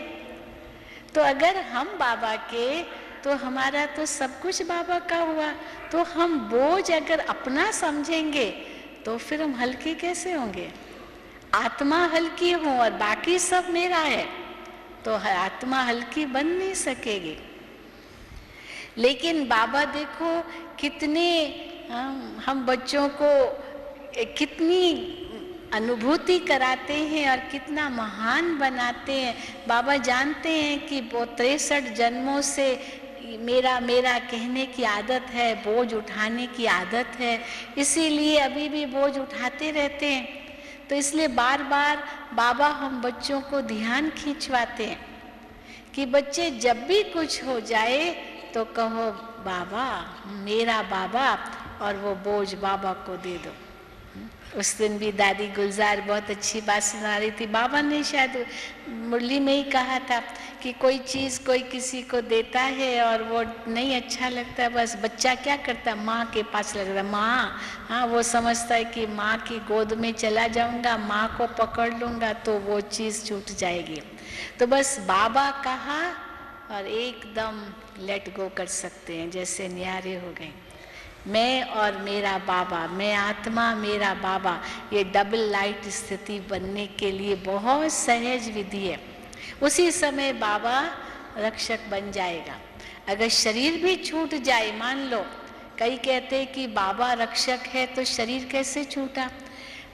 तो अगर हम बाबा के, तो हमारा तो सब कुछ बाबा का हुआ। तो हम बोझ अगर अपना समझेंगे तो फिर हम हल्के कैसे होंगे? आत्मा हल्की हो और बाकी सब मेरा है, तो आत्मा हल्की बन नहीं सकेगी। लेकिन बाबा देखो कितने हम बच्चों को कितनी अनुभूति कराते हैं और कितना महान बनाते हैं। बाबा जानते हैं कि वो 63 जन्मों से मेरा मेरा कहने की आदत है, बोझ उठाने की आदत है, इसीलिए अभी भी बोझ उठाते रहते हैं। तो इसलिए बार बार बाबा हम बच्चों को ध्यान खींचवाते हैं कि बच्चे जब भी कुछ हो जाए तो कहो बाबा मेरा बाबा, और वो बोझ बाबा को दे दो। उस दिन भी दादी गुलजार बहुत अच्छी बात सुना रही थी। बाबा ने शायद मुरली में ही कहा था कि कोई चीज़ कोई किसी को देता है और वो नहीं अच्छा लगता है, बस बच्चा क्या करता है, माँ के पास लगता है, माँ, हाँ वो समझता है कि माँ की गोद में चला जाऊँगा, माँ को पकड़ लूँगा तो वो चीज़ छूट जाएगी। तो बस बाबा कहा और एकदम लेट गो कर सकते हैं, जैसे न्यारे हो गए। मैं और मेरा बाबा, मैं आत्मा मेरा बाबा, ये डबल लाइट स्थिति बनने के लिए बहुत सहज विधि है। उसी समय बाबा रक्षक बन जाएगा। अगर शरीर भी छूट जाए, मान लो कई कहते हैं कि बाबा रक्षक है तो शरीर कैसे छूटा,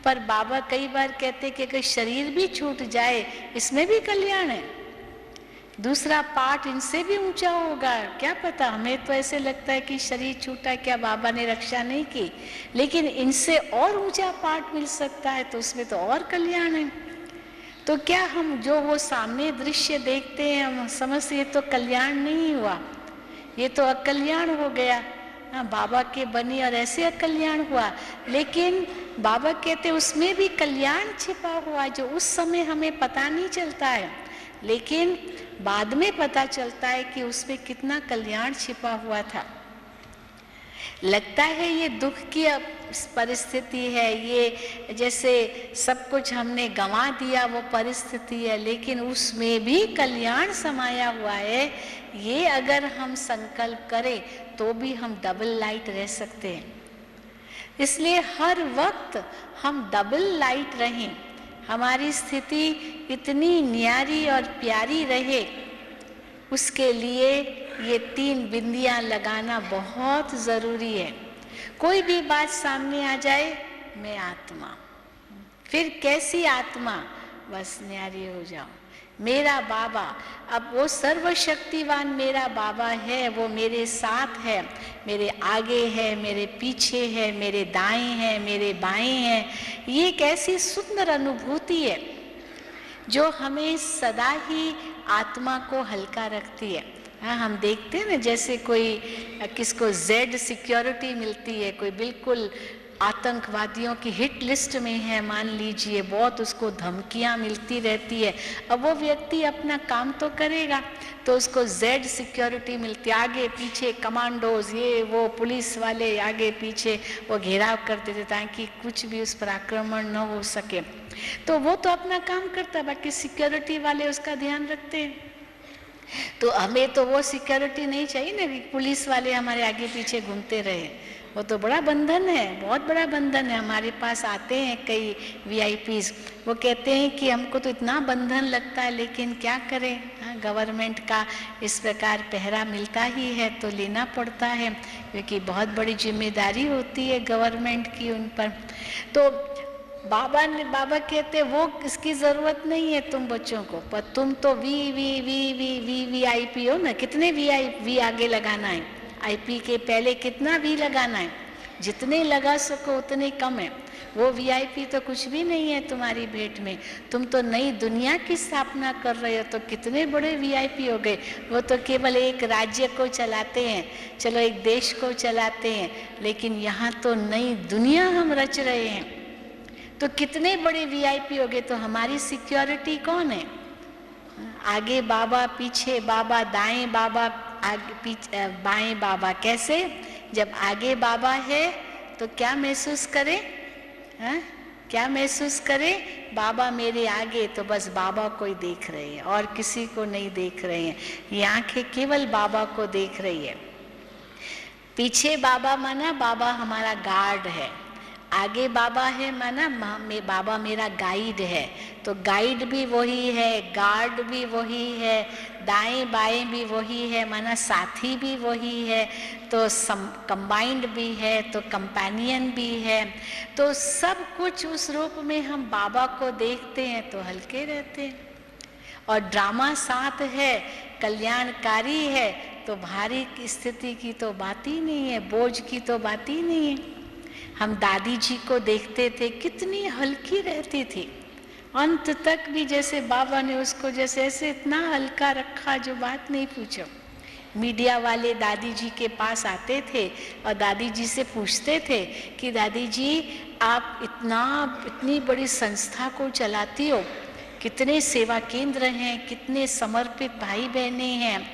पर बाबा कई बार कहते हैं कि अगर शरीर भी छूट जाए इसमें भी कल्याण है, दूसरा पार्ट इनसे भी ऊंचा होगा। क्या पता, हमें तो ऐसे लगता है कि शरीर छूटा, क्या बाबा ने रक्षा नहीं की, लेकिन इनसे और ऊंचा पार्ट मिल सकता है, तो उसमें तो और कल्याण है। तो क्या हम जो वो सामने दृश्य देखते हैं हम समझते ये तो कल्याण नहीं हुआ, ये तो अकल्याण हो गया। हाँ, बाबा के बनी और ऐसे अकल्याण हुआ, लेकिन बाबा कहते उसमें भी कल्याण छिपा हुआ जो उस समय हमें पता नहीं चलता है, लेकिन बाद में पता चलता है कि उसमें कितना कल्याण छिपा हुआ था। लगता है ये दुख की परिस्थिति है, ये जैसे सब कुछ हमने गंवा दिया वो परिस्थिति है, लेकिन उसमें भी कल्याण समाया हुआ है। ये अगर हम संकल्प करें तो भी हम डबल लाइट रह सकते हैं। इसलिए हर वक्त हम डबल लाइट रहें, हमारी स्थिति इतनी न्यारी और प्यारी रहे, उसके लिए ये 3 बिंदियां लगाना बहुत ज़रूरी है। कोई भी बात सामने आ जाए, मैं आत्मा, फिर कैसी आत्मा, बस न्यारी हो जाओ, मेरा बाबा। अब वो सर्वशक्तिवान मेरा बाबा है, वो मेरे साथ है, मेरे आगे है, मेरे पीछे है, मेरे दाएं है, मेरे बाएं हैं। ये एक ऐसी सुंदर अनुभूति है जो हमें सदा ही आत्मा को हल्का रखती है। हाँ, हम देखते हैं ना, जैसे कोई किसको जेड सिक्योरिटी मिलती है, कोई बिल्कुल आतंकवादियों की हिट लिस्ट में है मान लीजिए, बहुत उसको धमकियां मिलती रहती है। अब वो व्यक्ति अपना काम तो करेगा, तो उसको जेड सिक्योरिटी मिलती है, आगे पीछे कमांडोज, ये वो पुलिस वाले आगे पीछे वो घेराव कर देते ताकि कुछ भी उस पर आक्रमण न हो सके। तो वो तो अपना काम करता है, बाकी सिक्योरिटी वाले उसका ध्यान रखते हैं। तो हमें तो वो सिक्योरिटी नहीं चाहिए ना कि पुलिस वाले हमारे आगे पीछे घूमते रहे। वो तो बड़ा बंधन है, बहुत बड़ा बंधन है। हमारे पास आते हैं कई वीआईपीज, वो कहते हैं कि हमको तो इतना बंधन लगता है, लेकिन क्या करें, गवर्नमेंट का इस प्रकार पहरा मिलता ही है तो लेना पड़ता है, क्योंकि बहुत बड़ी जिम्मेदारी होती है गवर्नमेंट की उन पर। तो बाबा कहते वो इसकी जरूरत नहीं है तुम बच्चों को, पर तुम तो वीआईपी हो ना। कितने वी आगे लगाना है, आईपी के पहले कितना वी लगाना है, जितने लगा सको उतने कम है। वो वीआईपी तो कुछ भी नहीं है तुम्हारी भेंट में। तुम तो नई दुनिया की स्थापना कर रहे हो, तो कितने बड़े वीआईपी हो गए। वो तो केवल एक राज्य को चलाते हैं, चलो एक देश को चलाते हैं, लेकिन यहाँ तो नई दुनिया हम रच रहे हैं। तो कितने बड़े वीआईपी हो गए। तो हमारी सिक्योरिटी कौन है? आगे बाबा, पीछे बाबा, दाएं बाबा, आगे पीछे बाएं बाबा। कैसे? जब आगे बाबा है तो क्या महसूस करें? क्या महसूस करें? बाबा मेरे आगे, तो बस बाबा को ही देख रहे हैं और किसी को नहीं देख रहे हैं। ये आंखें केवल बाबा को देख रही है। पीछे बाबा माना बाबा हमारा गार्ड है, आगे बाबा है माना बाबा मेरा गाइड है। तो गाइड भी वही है, गार्ड भी वही है, दाएं बाएं भी वही है, माना साथी भी वही है, तो कंबाइंड भी है, तो कंपेनियन भी है। तो सब कुछ उस रूप में हम बाबा को देखते हैं तो हल्के रहते हैं। और ड्रामा साथ है, कल्याणकारी है, तो भारी स्थिति की तो बात ही नहीं है, बोझ की तो बात ही नहीं है। हम दादी जी को देखते थे, कितनी हल्की रहती थी, अंत तक भी जैसे बाबा ने उसको जैसे ऐसे इतना हल्का रखा जो बात नहीं पूछो। मीडिया वाले दादी जी के पास आते थे और दादी जी से पूछते थे कि दादी जी आप इतनी बड़ी संस्था को चलाती हो, कितने सेवा केंद्र हैं, कितने समर्पित भाई बहने हैं,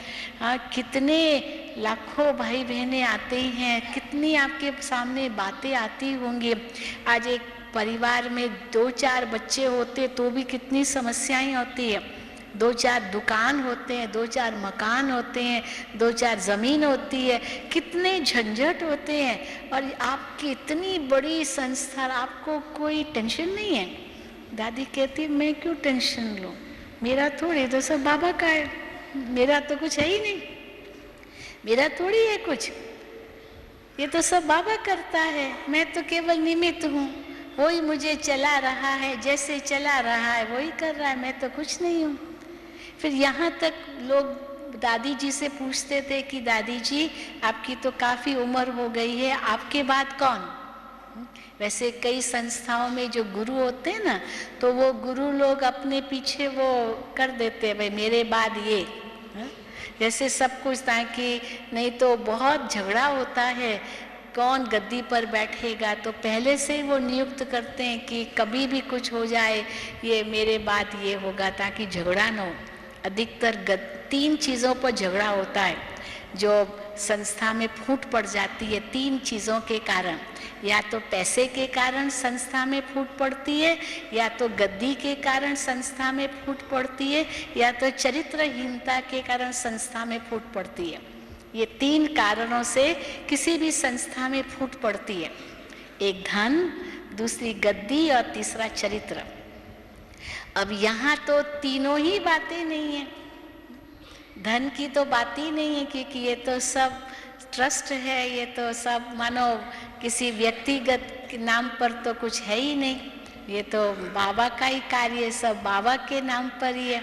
कितने लाखों भाई बहनें आते हैं, कितनी आपके सामने बातें आती होंगी। आज एक परिवार में 2-4 बच्चे होते तो भी कितनी समस्याएं होती है। 2-4 दुकान होते हैं, 2-4 मकान होते हैं, 2-4 ज़मीन होती है, कितने झंझट होते हैं। और आपकी इतनी बड़ी संस्था, आपको कोई टेंशन नहीं है? दादी कहती मैं क्यों टेंशन लूँ, मेरा थोड़ी, तो सब बाबा का है, मेरा तो कुछ है ही नहीं, मेरा थोड़ी है कुछ, ये तो सब बाबा करता है, मैं तो केवल निमित्त हूँ, वही मुझे चला रहा है, जैसे चला रहा है वही कर रहा है, मैं तो कुछ नहीं हूँ। फिर यहाँ तक लोग दादी जी से पूछते थे कि दादी जी आपकी तो काफ़ी उम्र हो गई है, आपके बाद कौन? वैसे कई संस्थाओं में जो गुरु होते हैं ना, तो वो गुरु लोग अपने पीछे वो कर देते हैं, भाई मेरे बाद ये, जैसे सब कुछ, ताकि नहीं तो बहुत झगड़ा होता है कौन गद्दी पर बैठेगा। तो पहले से ही वो नियुक्त करते हैं कि कभी भी कुछ हो जाए ये मेरे बाद ये होगा, ताकि झगड़ा न हो। अधिकतर 3 चीज़ों पर झगड़ा होता है जो संस्था में फूट पड़ जाती है। 3 चीज़ों के कारण, या तो पैसे के कारण संस्था में फूट पड़ती है, या तो गद्दी के कारण संस्था में फूट पड़ती है, या तो चरित्रहीनता के कारण संस्था में फूट पड़ती है। ये 3 कारणों से किसी भी संस्था में फूट पड़ती है। एक धन, दूसरी गद्दी और तीसरा चरित्र। अब यहाँ तो तीनों ही बातें नहीं है। धन की तो बात ही नहीं है, क्योंकि ये तो सब ट्रस्ट है, ये तो सब मानो किसी व्यक्तिगत नाम पर तो कुछ है ही नहीं। ये तो बाबा का ही कार्य है, सब बाबा के नाम पर ही है।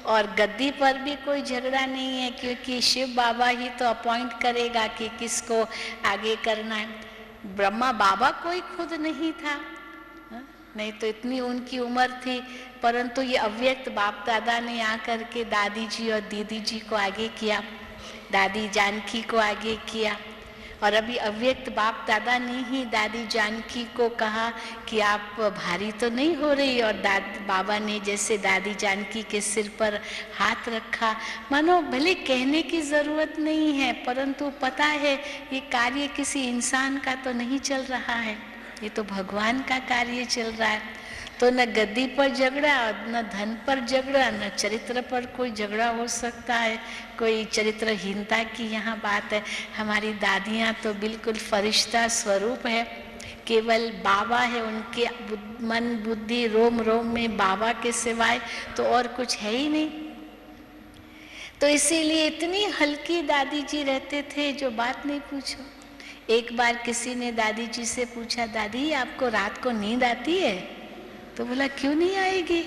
और गद्दी पर भी कोई झगड़ा नहीं है, क्योंकि शिव बाबा ही तो अपॉइंट करेगा कि किसको आगे करना है। ब्रह्मा बाबा कोई खुद नहीं था, नहीं तो इतनी उनकी उम्र थी, परंतु ये अव्यक्त बाप दादा ने आकर के दादी जी और दीदी जी को आगे किया, दादी जानकी को आगे किया। और अभी अव्यक्त बाप दादा ने ही दादी जानकी को कहा कि आप भारी तो नहीं हो रही, और बाबा ने जैसे दादी जानकी के सिर पर हाथ रखा। मानो भले कहने की ज़रूरत नहीं है, परंतु पता है ये कार्य किसी इंसान का तो नहीं चल रहा है, ये तो भगवान का कार्य चल रहा है। तो न गद्दी पर झगड़ा, न धन पर झगड़ा, न चरित्र पर कोई झगड़ा हो सकता है, कोई चरित्रहीनता की यहाँ बात है। हमारी दादियाँ तो बिल्कुल फरिश्ता स्वरूप है, केवल बाबा है, उनके मन बुद्धि रोम रोम में बाबा के सिवाय तो और कुछ है ही नहीं। तो इसीलिए इतनी हल्की दादी जी रहते थे, जो बात नहीं पूछो। एक बार किसी ने दादी जी से पूछा, दादी आपको रात को नींद आती है? तो बोला क्यों नहीं आएगी,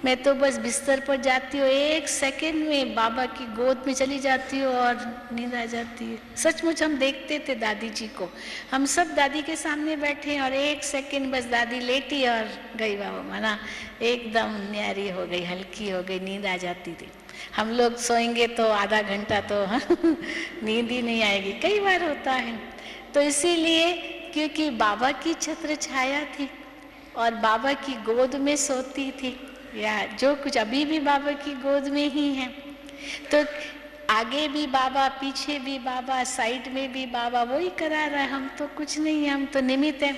मैं तो बस बिस्तर पर जाती हूँ, 1 सेकंड में बाबा की गोद में चली जाती हूँ और नींद आ जाती है। सचमुच हम देखते थे दादी जी को, हम सब दादी के सामने बैठे हैं और 1 सेकंड बस दादी लेटी और गई बाबा, माना एकदम न्यारी हो गई, हल्की हो गई, नींद आ जाती थी। हम लोग सोएंगे तो आधा घंटा तो नींद ही नहीं आएगी, कई बार होता है। तो इसीलिए क्योंकि बाबा की छत्र छाया थी और बाबा की गोद में सोती थी, या जो कुछ अभी भी बाबा की गोद में ही है, तो आगे भी बाबा, पीछे भी बाबा, साइड में भी बाबा, वही करा रहा है। हम तो कुछ नहीं है, हम तो निमित्त हैं।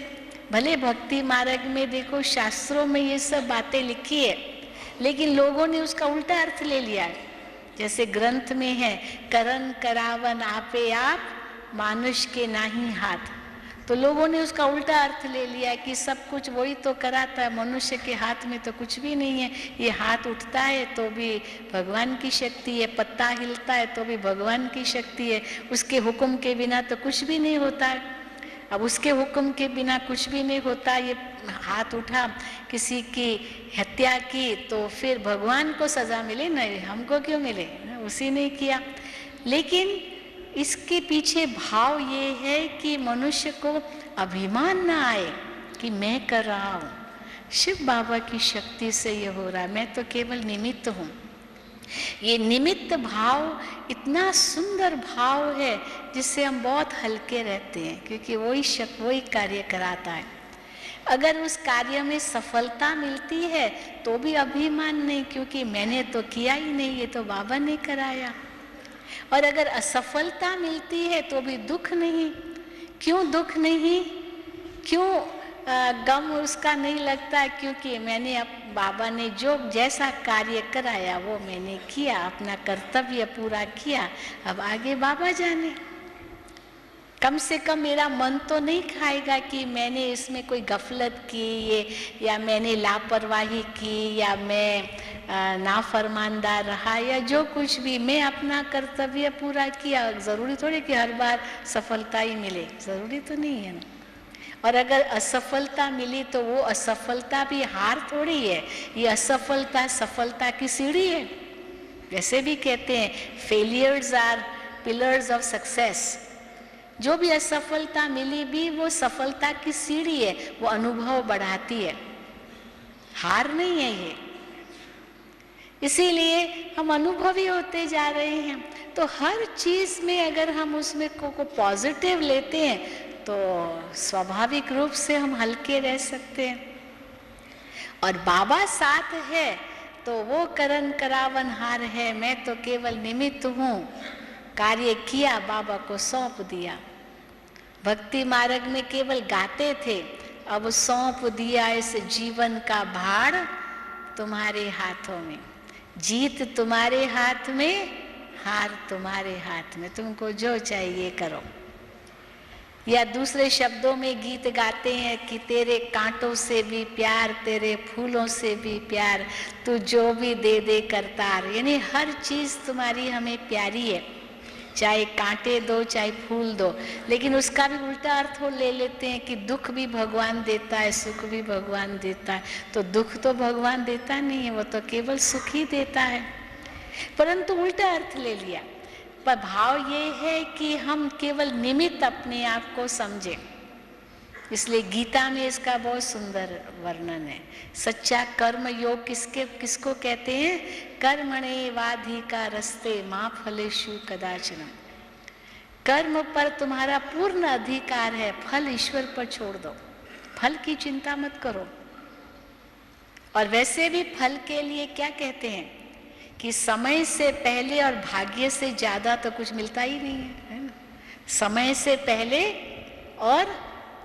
भले भक्ति मार्ग में देखो शास्त्रों में ये सब बातें लिखी है, लेकिन लोगों ने उसका उल्टा अर्थ ले लिया है। जैसे ग्रंथ में है, करन करावन आपे आप, मानुष के नाही हाथ। तो लोगों ने उसका उल्टा अर्थ ले लिया कि सब कुछ वही तो कराता है, मनुष्य के हाथ में तो कुछ भी नहीं है। ये हाथ उठता है तो भी भगवान की शक्ति है, पत्ता हिलता है तो भी भगवान की शक्ति है, उसके हुक्म के बिना तो कुछ भी नहीं होता है। अब उसके हुक्म के बिना कुछ भी नहीं होता। ये हाथ उठा, किसी की हत्या की, तो फिर भगवान को सजा मिले ना, हमको क्यों मिले, उसी ने किया। लेकिन इसके पीछे भाव ये है कि मनुष्य को अभिमान ना आए कि मैं कर रहा हूँ, शिव बाबा की शक्ति से ये हो रहा है, मैं तो केवल निमित्त हूँ। ये निमित्त भाव इतना सुंदर भाव है जिससे हम बहुत हल्के रहते हैं, क्योंकि वही कार्य कराता है। अगर उस कार्य में सफलता मिलती है तो भी अभिमान नहीं, क्योंकि मैंने तो किया ही नहीं, ये तो बाबा ने कराया। और अगर असफलता मिलती है तो भी दुख नहीं। क्यों दुख नहीं, क्यों गम उसका नहीं लगता? क्योंकि मैंने अब बाबा ने जो जैसा कार्य कराया वो मैंने किया, अपना कर्तव्य पूरा किया, अब आगे बाबा जाने। कम से कम मेरा मन तो नहीं खाएगा कि मैंने इसमें कोई गफलत की, या मैंने लापरवाही की, या मैं नाफरमानदार रहा, या जो कुछ भी, मैं अपना कर्तव्य पूरा किया। ज़रूरी थोड़ी कि हर बार सफलता ही मिले, ज़रूरी तो नहीं है ना। और अगर असफलता मिली तो वो असफलता भी हार थोड़ी है, ये असफलता सफलता की सीढ़ी है। वैसे भी कहते हैं failures are pillars of success. जो भी असफलता मिली भी वो सफलता की सीढ़ी है, वो अनुभव बढ़ाती है, हार नहीं है ये। इसीलिए हम अनुभवी होते जा रहे हैं। तो हर चीज में अगर हम उसमें को पॉजिटिव लेते हैं तो स्वाभाविक रूप से हम हल्के रह सकते हैं। और बाबा साथ है तो वो करन करावन हार है, मैं तो केवल निमित्त हूँ। कार्य किया, बाबा को सौंप दिया। भक्ति मार्ग में केवल गाते थे, अब सौंप दिया इस जीवन का भार तुम्हारे हाथों में। जीत तुम्हारे हाथ में, हार तुम्हारे हाथ में, तुमको जो चाहिए करो। या दूसरे शब्दों में गीत गाते हैं कि तेरे कांटों से भी प्यार, तेरे फूलों से भी प्यार, तू जो भी दे दे करतार। यानी हर चीज़ तुम्हारी हमें प्यारी है, चाहे कांटे दो चाहे फूल दो। लेकिन उसका भी उल्टा अर्थ वो ले लेते हैं कि दुख भी भगवान देता है, सुख भी भगवान देता है। तो दुख तो भगवान देता नहीं है, वो तो केवल सुख ही देता है, परंतु उल्टा अर्थ ले लिया। पर भाव ये है कि हम केवल निमित्त अपने आप को समझें। इसलिए गीता में इसका बहुत सुंदर वर्णन है। सच्चा कर्म योग किसको कहते हैं? कर्मणे वाधिकारस्ते मा फलेषु कदाचन। कर्म पर तुम्हारा पूर्ण अधिकार है, फल ईश्वर पर छोड़ दो, फल की चिंता मत करो। और वैसे भी फल के लिए क्या कहते हैं कि समय से पहले और भाग्य से ज्यादा तो कुछ मिलता ही नहीं है ना? समय से पहले और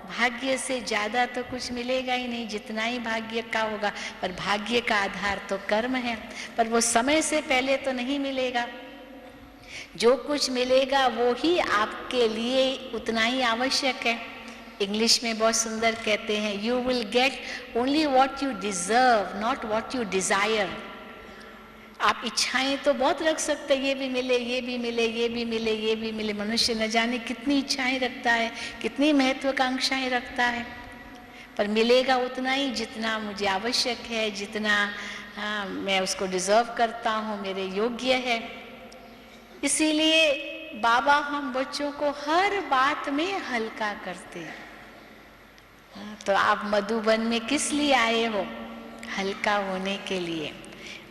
भाग्य से ज्यादा तो कुछ मिलेगा ही नहीं, जितना ही भाग्य का होगा। पर भाग्य का आधार तो कर्म है, पर वो समय से पहले तो नहीं मिलेगा। जो कुछ मिलेगा वो ही आपके लिए उतना ही आवश्यक है। इंग्लिश में बहुत सुंदर कहते हैं, you will get only what you deserve, not what you desire. आप इच्छाएं तो बहुत रख सकते हैं, ये भी मिले, ये भी मिले, ये भी मिले, ये भी मिले। मनुष्य न जाने कितनी इच्छाएं रखता है, कितनी महत्वाकांक्षाएं रखता है, पर मिलेगा उतना ही जितना मुझे आवश्यक है, जितना मैं उसको डिजर्व करता हूँ, मेरे योग्य है। इसीलिए बाबा हम बच्चों को हर बात में हल्का करते हैं। तो आप मधुबन में किस लिए आए हो? हल्का होने के लिए।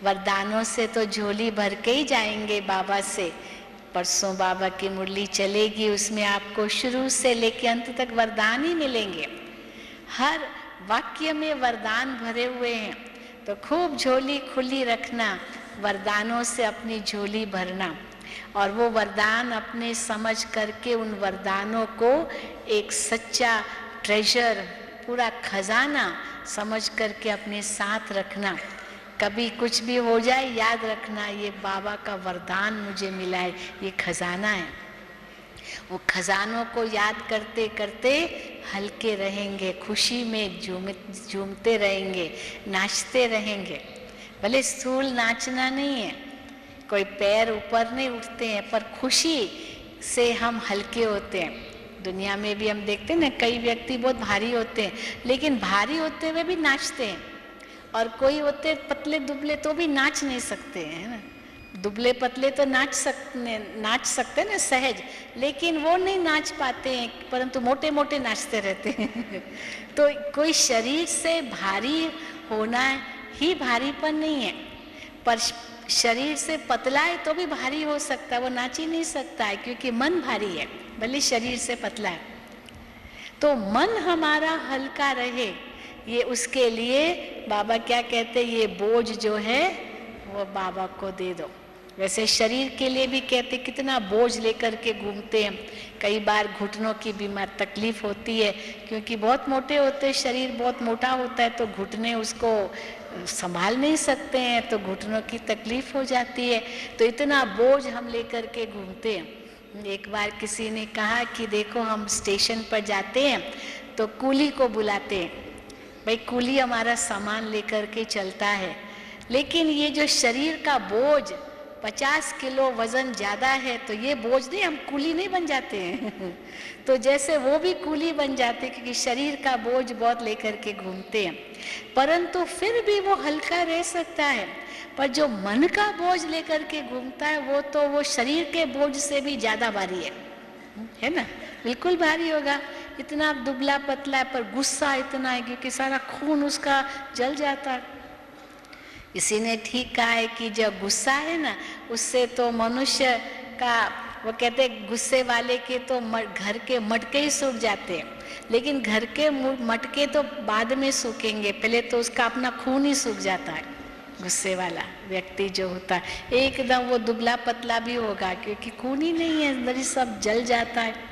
वरदानों से तो झोली भर के ही जाएंगे बाबा से। परसों बाबा की मुरली चलेगी, उसमें आपको शुरू से लेकर अंत तक वरदान ही मिलेंगे। हर वाक्य में वरदान भरे हुए हैं, तो खूब झोली खुली रखना, वरदानों से अपनी झोली भरना, और वो वरदान अपने समझ करके उन वरदानों को एक सच्चा ट्रेजर, पूरा खजाना समझ करके अपने साथ रखना। कभी कुछ भी हो जाए याद रखना, ये बाबा का वरदान मुझे मिला है, ये खजाना है। वो खजानों को याद करते करते हल्के रहेंगे, खुशी में झूमते रहेंगे, नाचते रहेंगे। भले स्थूल नाचना नहीं है, कोई पैर ऊपर नहीं उठते हैं, पर खुशी से हम हल्के होते हैं। दुनिया में भी हम देखते हैं ना, कई व्यक्ति बहुत भारी होते हैं, लेकिन भारी होते हुए भी नाचते हैं। और कोई होते पतले दुबले तो भी नाच नहीं सकते हैं ना। दुबले पतले तो नाच सकते ना सहज, लेकिन वो नहीं नाच पाते हैं, परंतु मोटे मोटे नाचते रहते हैं। तो कोई शरीर से भारी होना ही भारीपन नहीं है, पर शरीर से पतला है तो भी भारी हो सकता है, वो नाच ही नहीं सकता है, क्योंकि मन भारी है, भले शरीर से पतला है। तो मन हमारा हल्का रहे, ये उसके लिए बाबा क्या कहते हैं, ये बोझ जो है वो बाबा को दे दो। वैसे शरीर के लिए भी कहते, कितना बोझ लेकर के घूमते हैं। कई बार घुटनों की बीमार तकलीफ होती है, क्योंकि बहुत मोटे होते हैं, शरीर बहुत मोटा होता है, तो घुटने उसको संभाल नहीं सकते हैं, तो घुटनों की तकलीफ हो जाती है। तो इतना बोझ हम लेकर के घूमते हैं। एक बार किसी ने कहा कि देखो, हम स्टेशन पर जाते हैं तो कूली को बुलाते हैं, भाई कूली हमारा सामान लेकर के चलता है, लेकिन ये जो शरीर का बोझ 50 किलो वजन ज़्यादा है, तो ये बोझ नहीं, हम कूली नहीं बन जाते हैं। तो जैसे वो भी कूली बन जाते, क्योंकि शरीर का बोझ बहुत लेकर के घूमते हैं, परंतु फिर भी वो हल्का रह सकता है। पर जो मन का बोझ लेकर के घूमता है, वो शरीर के बोझ से भी ज़्यादा भारी है ना, बिल्कुल भारी होगा। इतना दुबला पतला है, पर गुस्सा इतना है क्योंकि सारा खून उसका जल जाता है। इसी ने ठीक कहा है कि जो गुस्सा है ना, उससे तो मनुष्य का, वो कहते हैं गुस्से वाले के तो घर के मटके ही सूख जाते हैं, लेकिन घर के मटके तो बाद में सूखेंगे, पहले तो उसका अपना खून ही सूख जाता है। गुस्से वाला व्यक्ति जो होता है एकदम वो दुबला पतला भी होगा, क्योंकि खून ही नहीं है, अंदर ही सब जल जाता है।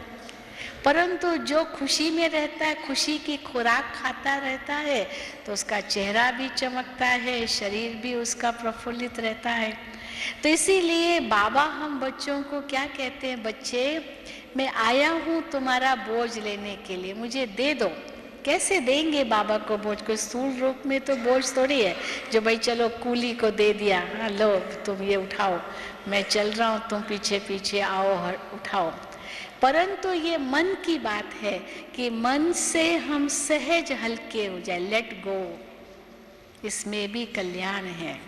परंतु जो खुशी में रहता है, खुशी की खुराक खाता रहता है, तो उसका चेहरा भी चमकता है, शरीर भी उसका प्रफुल्लित रहता है। तो इसीलिए बाबा हम बच्चों को क्या कहते हैं, बच्चे मैं आया हूँ तुम्हारा बोझ लेने के लिए, मुझे दे दो। कैसे देंगे बाबा को बोझ? कोई स्थूल रूप में तो बोझ थोड़ी है जो भाई चलो कूली को दे दिया, हाँ लो तुम ये उठाओ, मैं चल रहा हूँ, तुम पीछे पीछे आओ उठाओ। परंतु ये मन की बात है कि मन से हम सहज हल्के हो जाए, लेट गो। इसमें भी कल्याण है,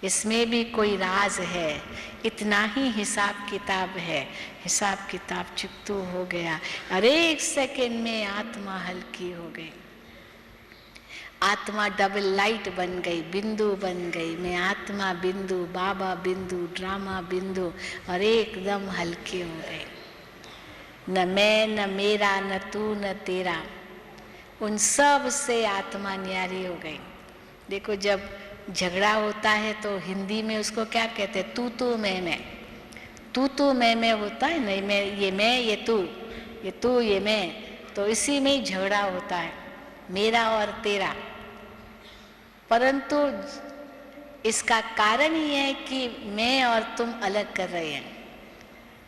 इसमें भी कोई राज है, इतना ही हिसाब किताब है। हिसाब किताब चुकतू हो गया, अरे एक सेकेंड में आत्मा हल्की हो गई, आत्मा डबल लाइट बन गई, बिंदु बन गई। मैं आत्मा बिंदु, बाबा बिंदु, ड्रामा बिंदु, और एकदम हल्के हो गए। न मैं, न मेरा, न तू, न तेरा, उन सब से आत्मा न्यारी हो गई। देखो जब झगड़ा होता है तो हिंदी में उसको क्या कहते हैं, तू मैं, तू मैं होता है, नहीं मैं, ये तू, ये मैं, तो इसी में ही झगड़ा होता है, मेरा और तेरा। परंतु इसका कारण ये है कि मैं और तुम अलग कर रहे हैं।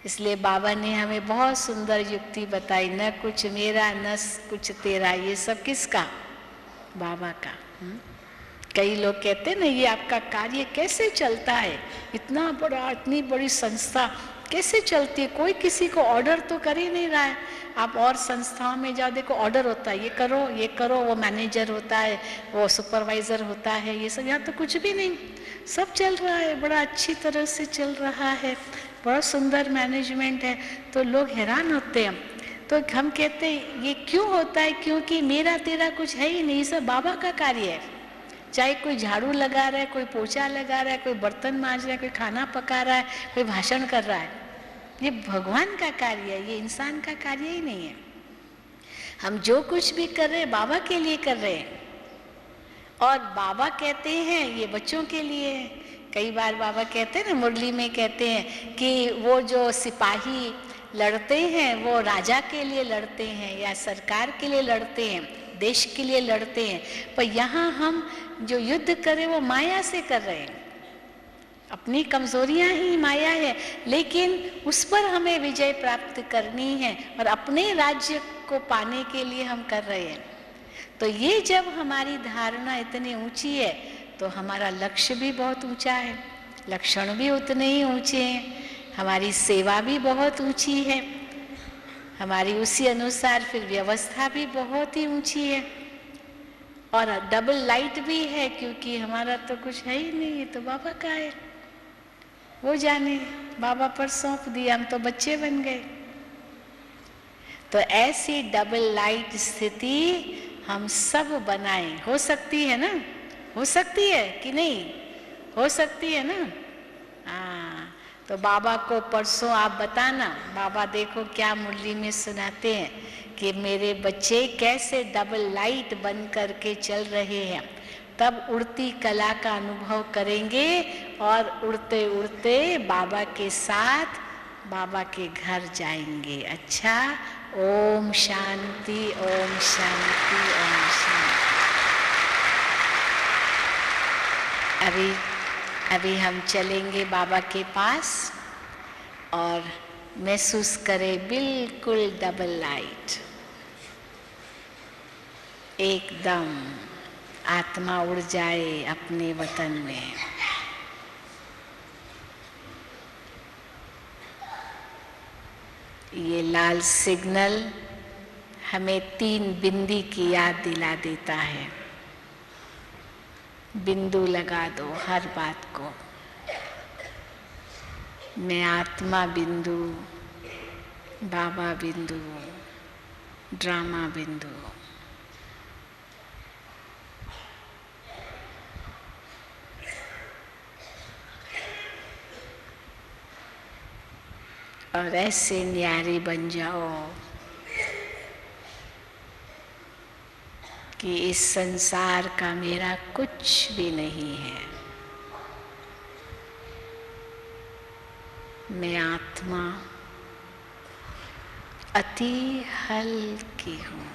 इसलिए बाबा ने हमें बहुत सुंदर युक्ति बताई, न कुछ मेरा न कुछ तेरा, ये सब किसका? बाबा का। कई लोग कहते हैं ना, ये आपका कार्य कैसे चलता है, इतना बड़ा, इतनी बड़ी संस्था कैसे चलती है, कोई किसी को ऑर्डर तो कर ही नहीं रहा है। आप और संस्थाओं में जाओ, देखो ऑर्डर होता है, ये करो, वो मैनेजर होता है, वो सुपरवाइजर होता है, ये सब। यहाँ तो कुछ भी नहीं, सब चल रहा है, बड़ा अच्छी तरह से चल रहा है, बड़ा सुंदर मैनेजमेंट है। तो लोग हैरान होते हैं। तो हम कहते हैं ये क्यों होता है? क्योंकि मेरा तेरा कुछ है ही नहीं, सब बाबा का कार्य है। चाहे कोई झाड़ू लगा रहा है, कोई पोछा लगा रहा है, कोई बर्तन मांज रहा है, कोई खाना पका रहा है, कोई भाषण कर रहा है, ये भगवान का कार्य है, ये इंसान का कार्य ही नहीं है। हम जो कुछ भी कर रहे हैं बाबा के लिए कर रहे हैं, और बाबा कहते हैं ये बच्चों के लिए है। कई बार बाबा कहते हैं ना, मुरली में कहते हैं कि वो जो सिपाही लड़ते हैं वो राजा के लिए लड़ते हैं या सरकार के लिए लड़ते हैं, देश के लिए लड़ते हैं, पर यहाँ हम जो युद्ध करें वो माया से कर रहे हैं। अपनी कमजोरियां ही माया है, लेकिन उस पर हमें विजय प्राप्त करनी है और अपने राज्य को पाने के लिए हम कर रहे हैं। तो ये जब हमारी धारणा इतनी ऊंची है तो हमारा लक्ष्य भी बहुत ऊंचा है, लक्षण भी उतने ही ऊंचे हैं, हमारी सेवा भी बहुत ऊंची है, हमारी उसी अनुसार फिर व्यवस्था भी बहुत ही ऊंची है, और डबल लाइट भी है, क्योंकि हमारा तो कुछ है ही नहीं, ये तो बाबा का है। वो जाने, बाबा पर सौंप दिया, हम तो बच्चे बन गए। तो ऐसी डबल लाइट स्थिति हम सब बनाएं। हो सकती है ना? हो सकती है कि नहीं? हो सकती है ना? हाँ, तो बाबा को परसों आप बताना, बाबा देखो क्या मुरली में सुनाते हैं कि मेरे बच्चे कैसे डबल लाइट बन करके चल रहे हैं। तब उड़ती कला का अनुभव करेंगे और उड़ते उड़ते बाबा के साथ बाबा के घर जाएंगे। अच्छा, ओम शांति, ओम शांति, ओम शांति। अभी हम चलेंगे बाबा के पास और महसूस करें बिल्कुल डबल लाइट, एकदम आत्मा उड़ जाए अपने वतन में। ये लाल सिग्नल हमें 3 बिंदी की याद दिला देता है। बिंदु लगा दो हर बात को। मैं आत्मा बिंदु, बाबा बिंदु, ड्रामा बिंदु। और ऐसे न्यारी बन जाओ कि इस संसार का मेरा कुछ भी नहीं है। मैं आत्मा अति हल्की हूँ।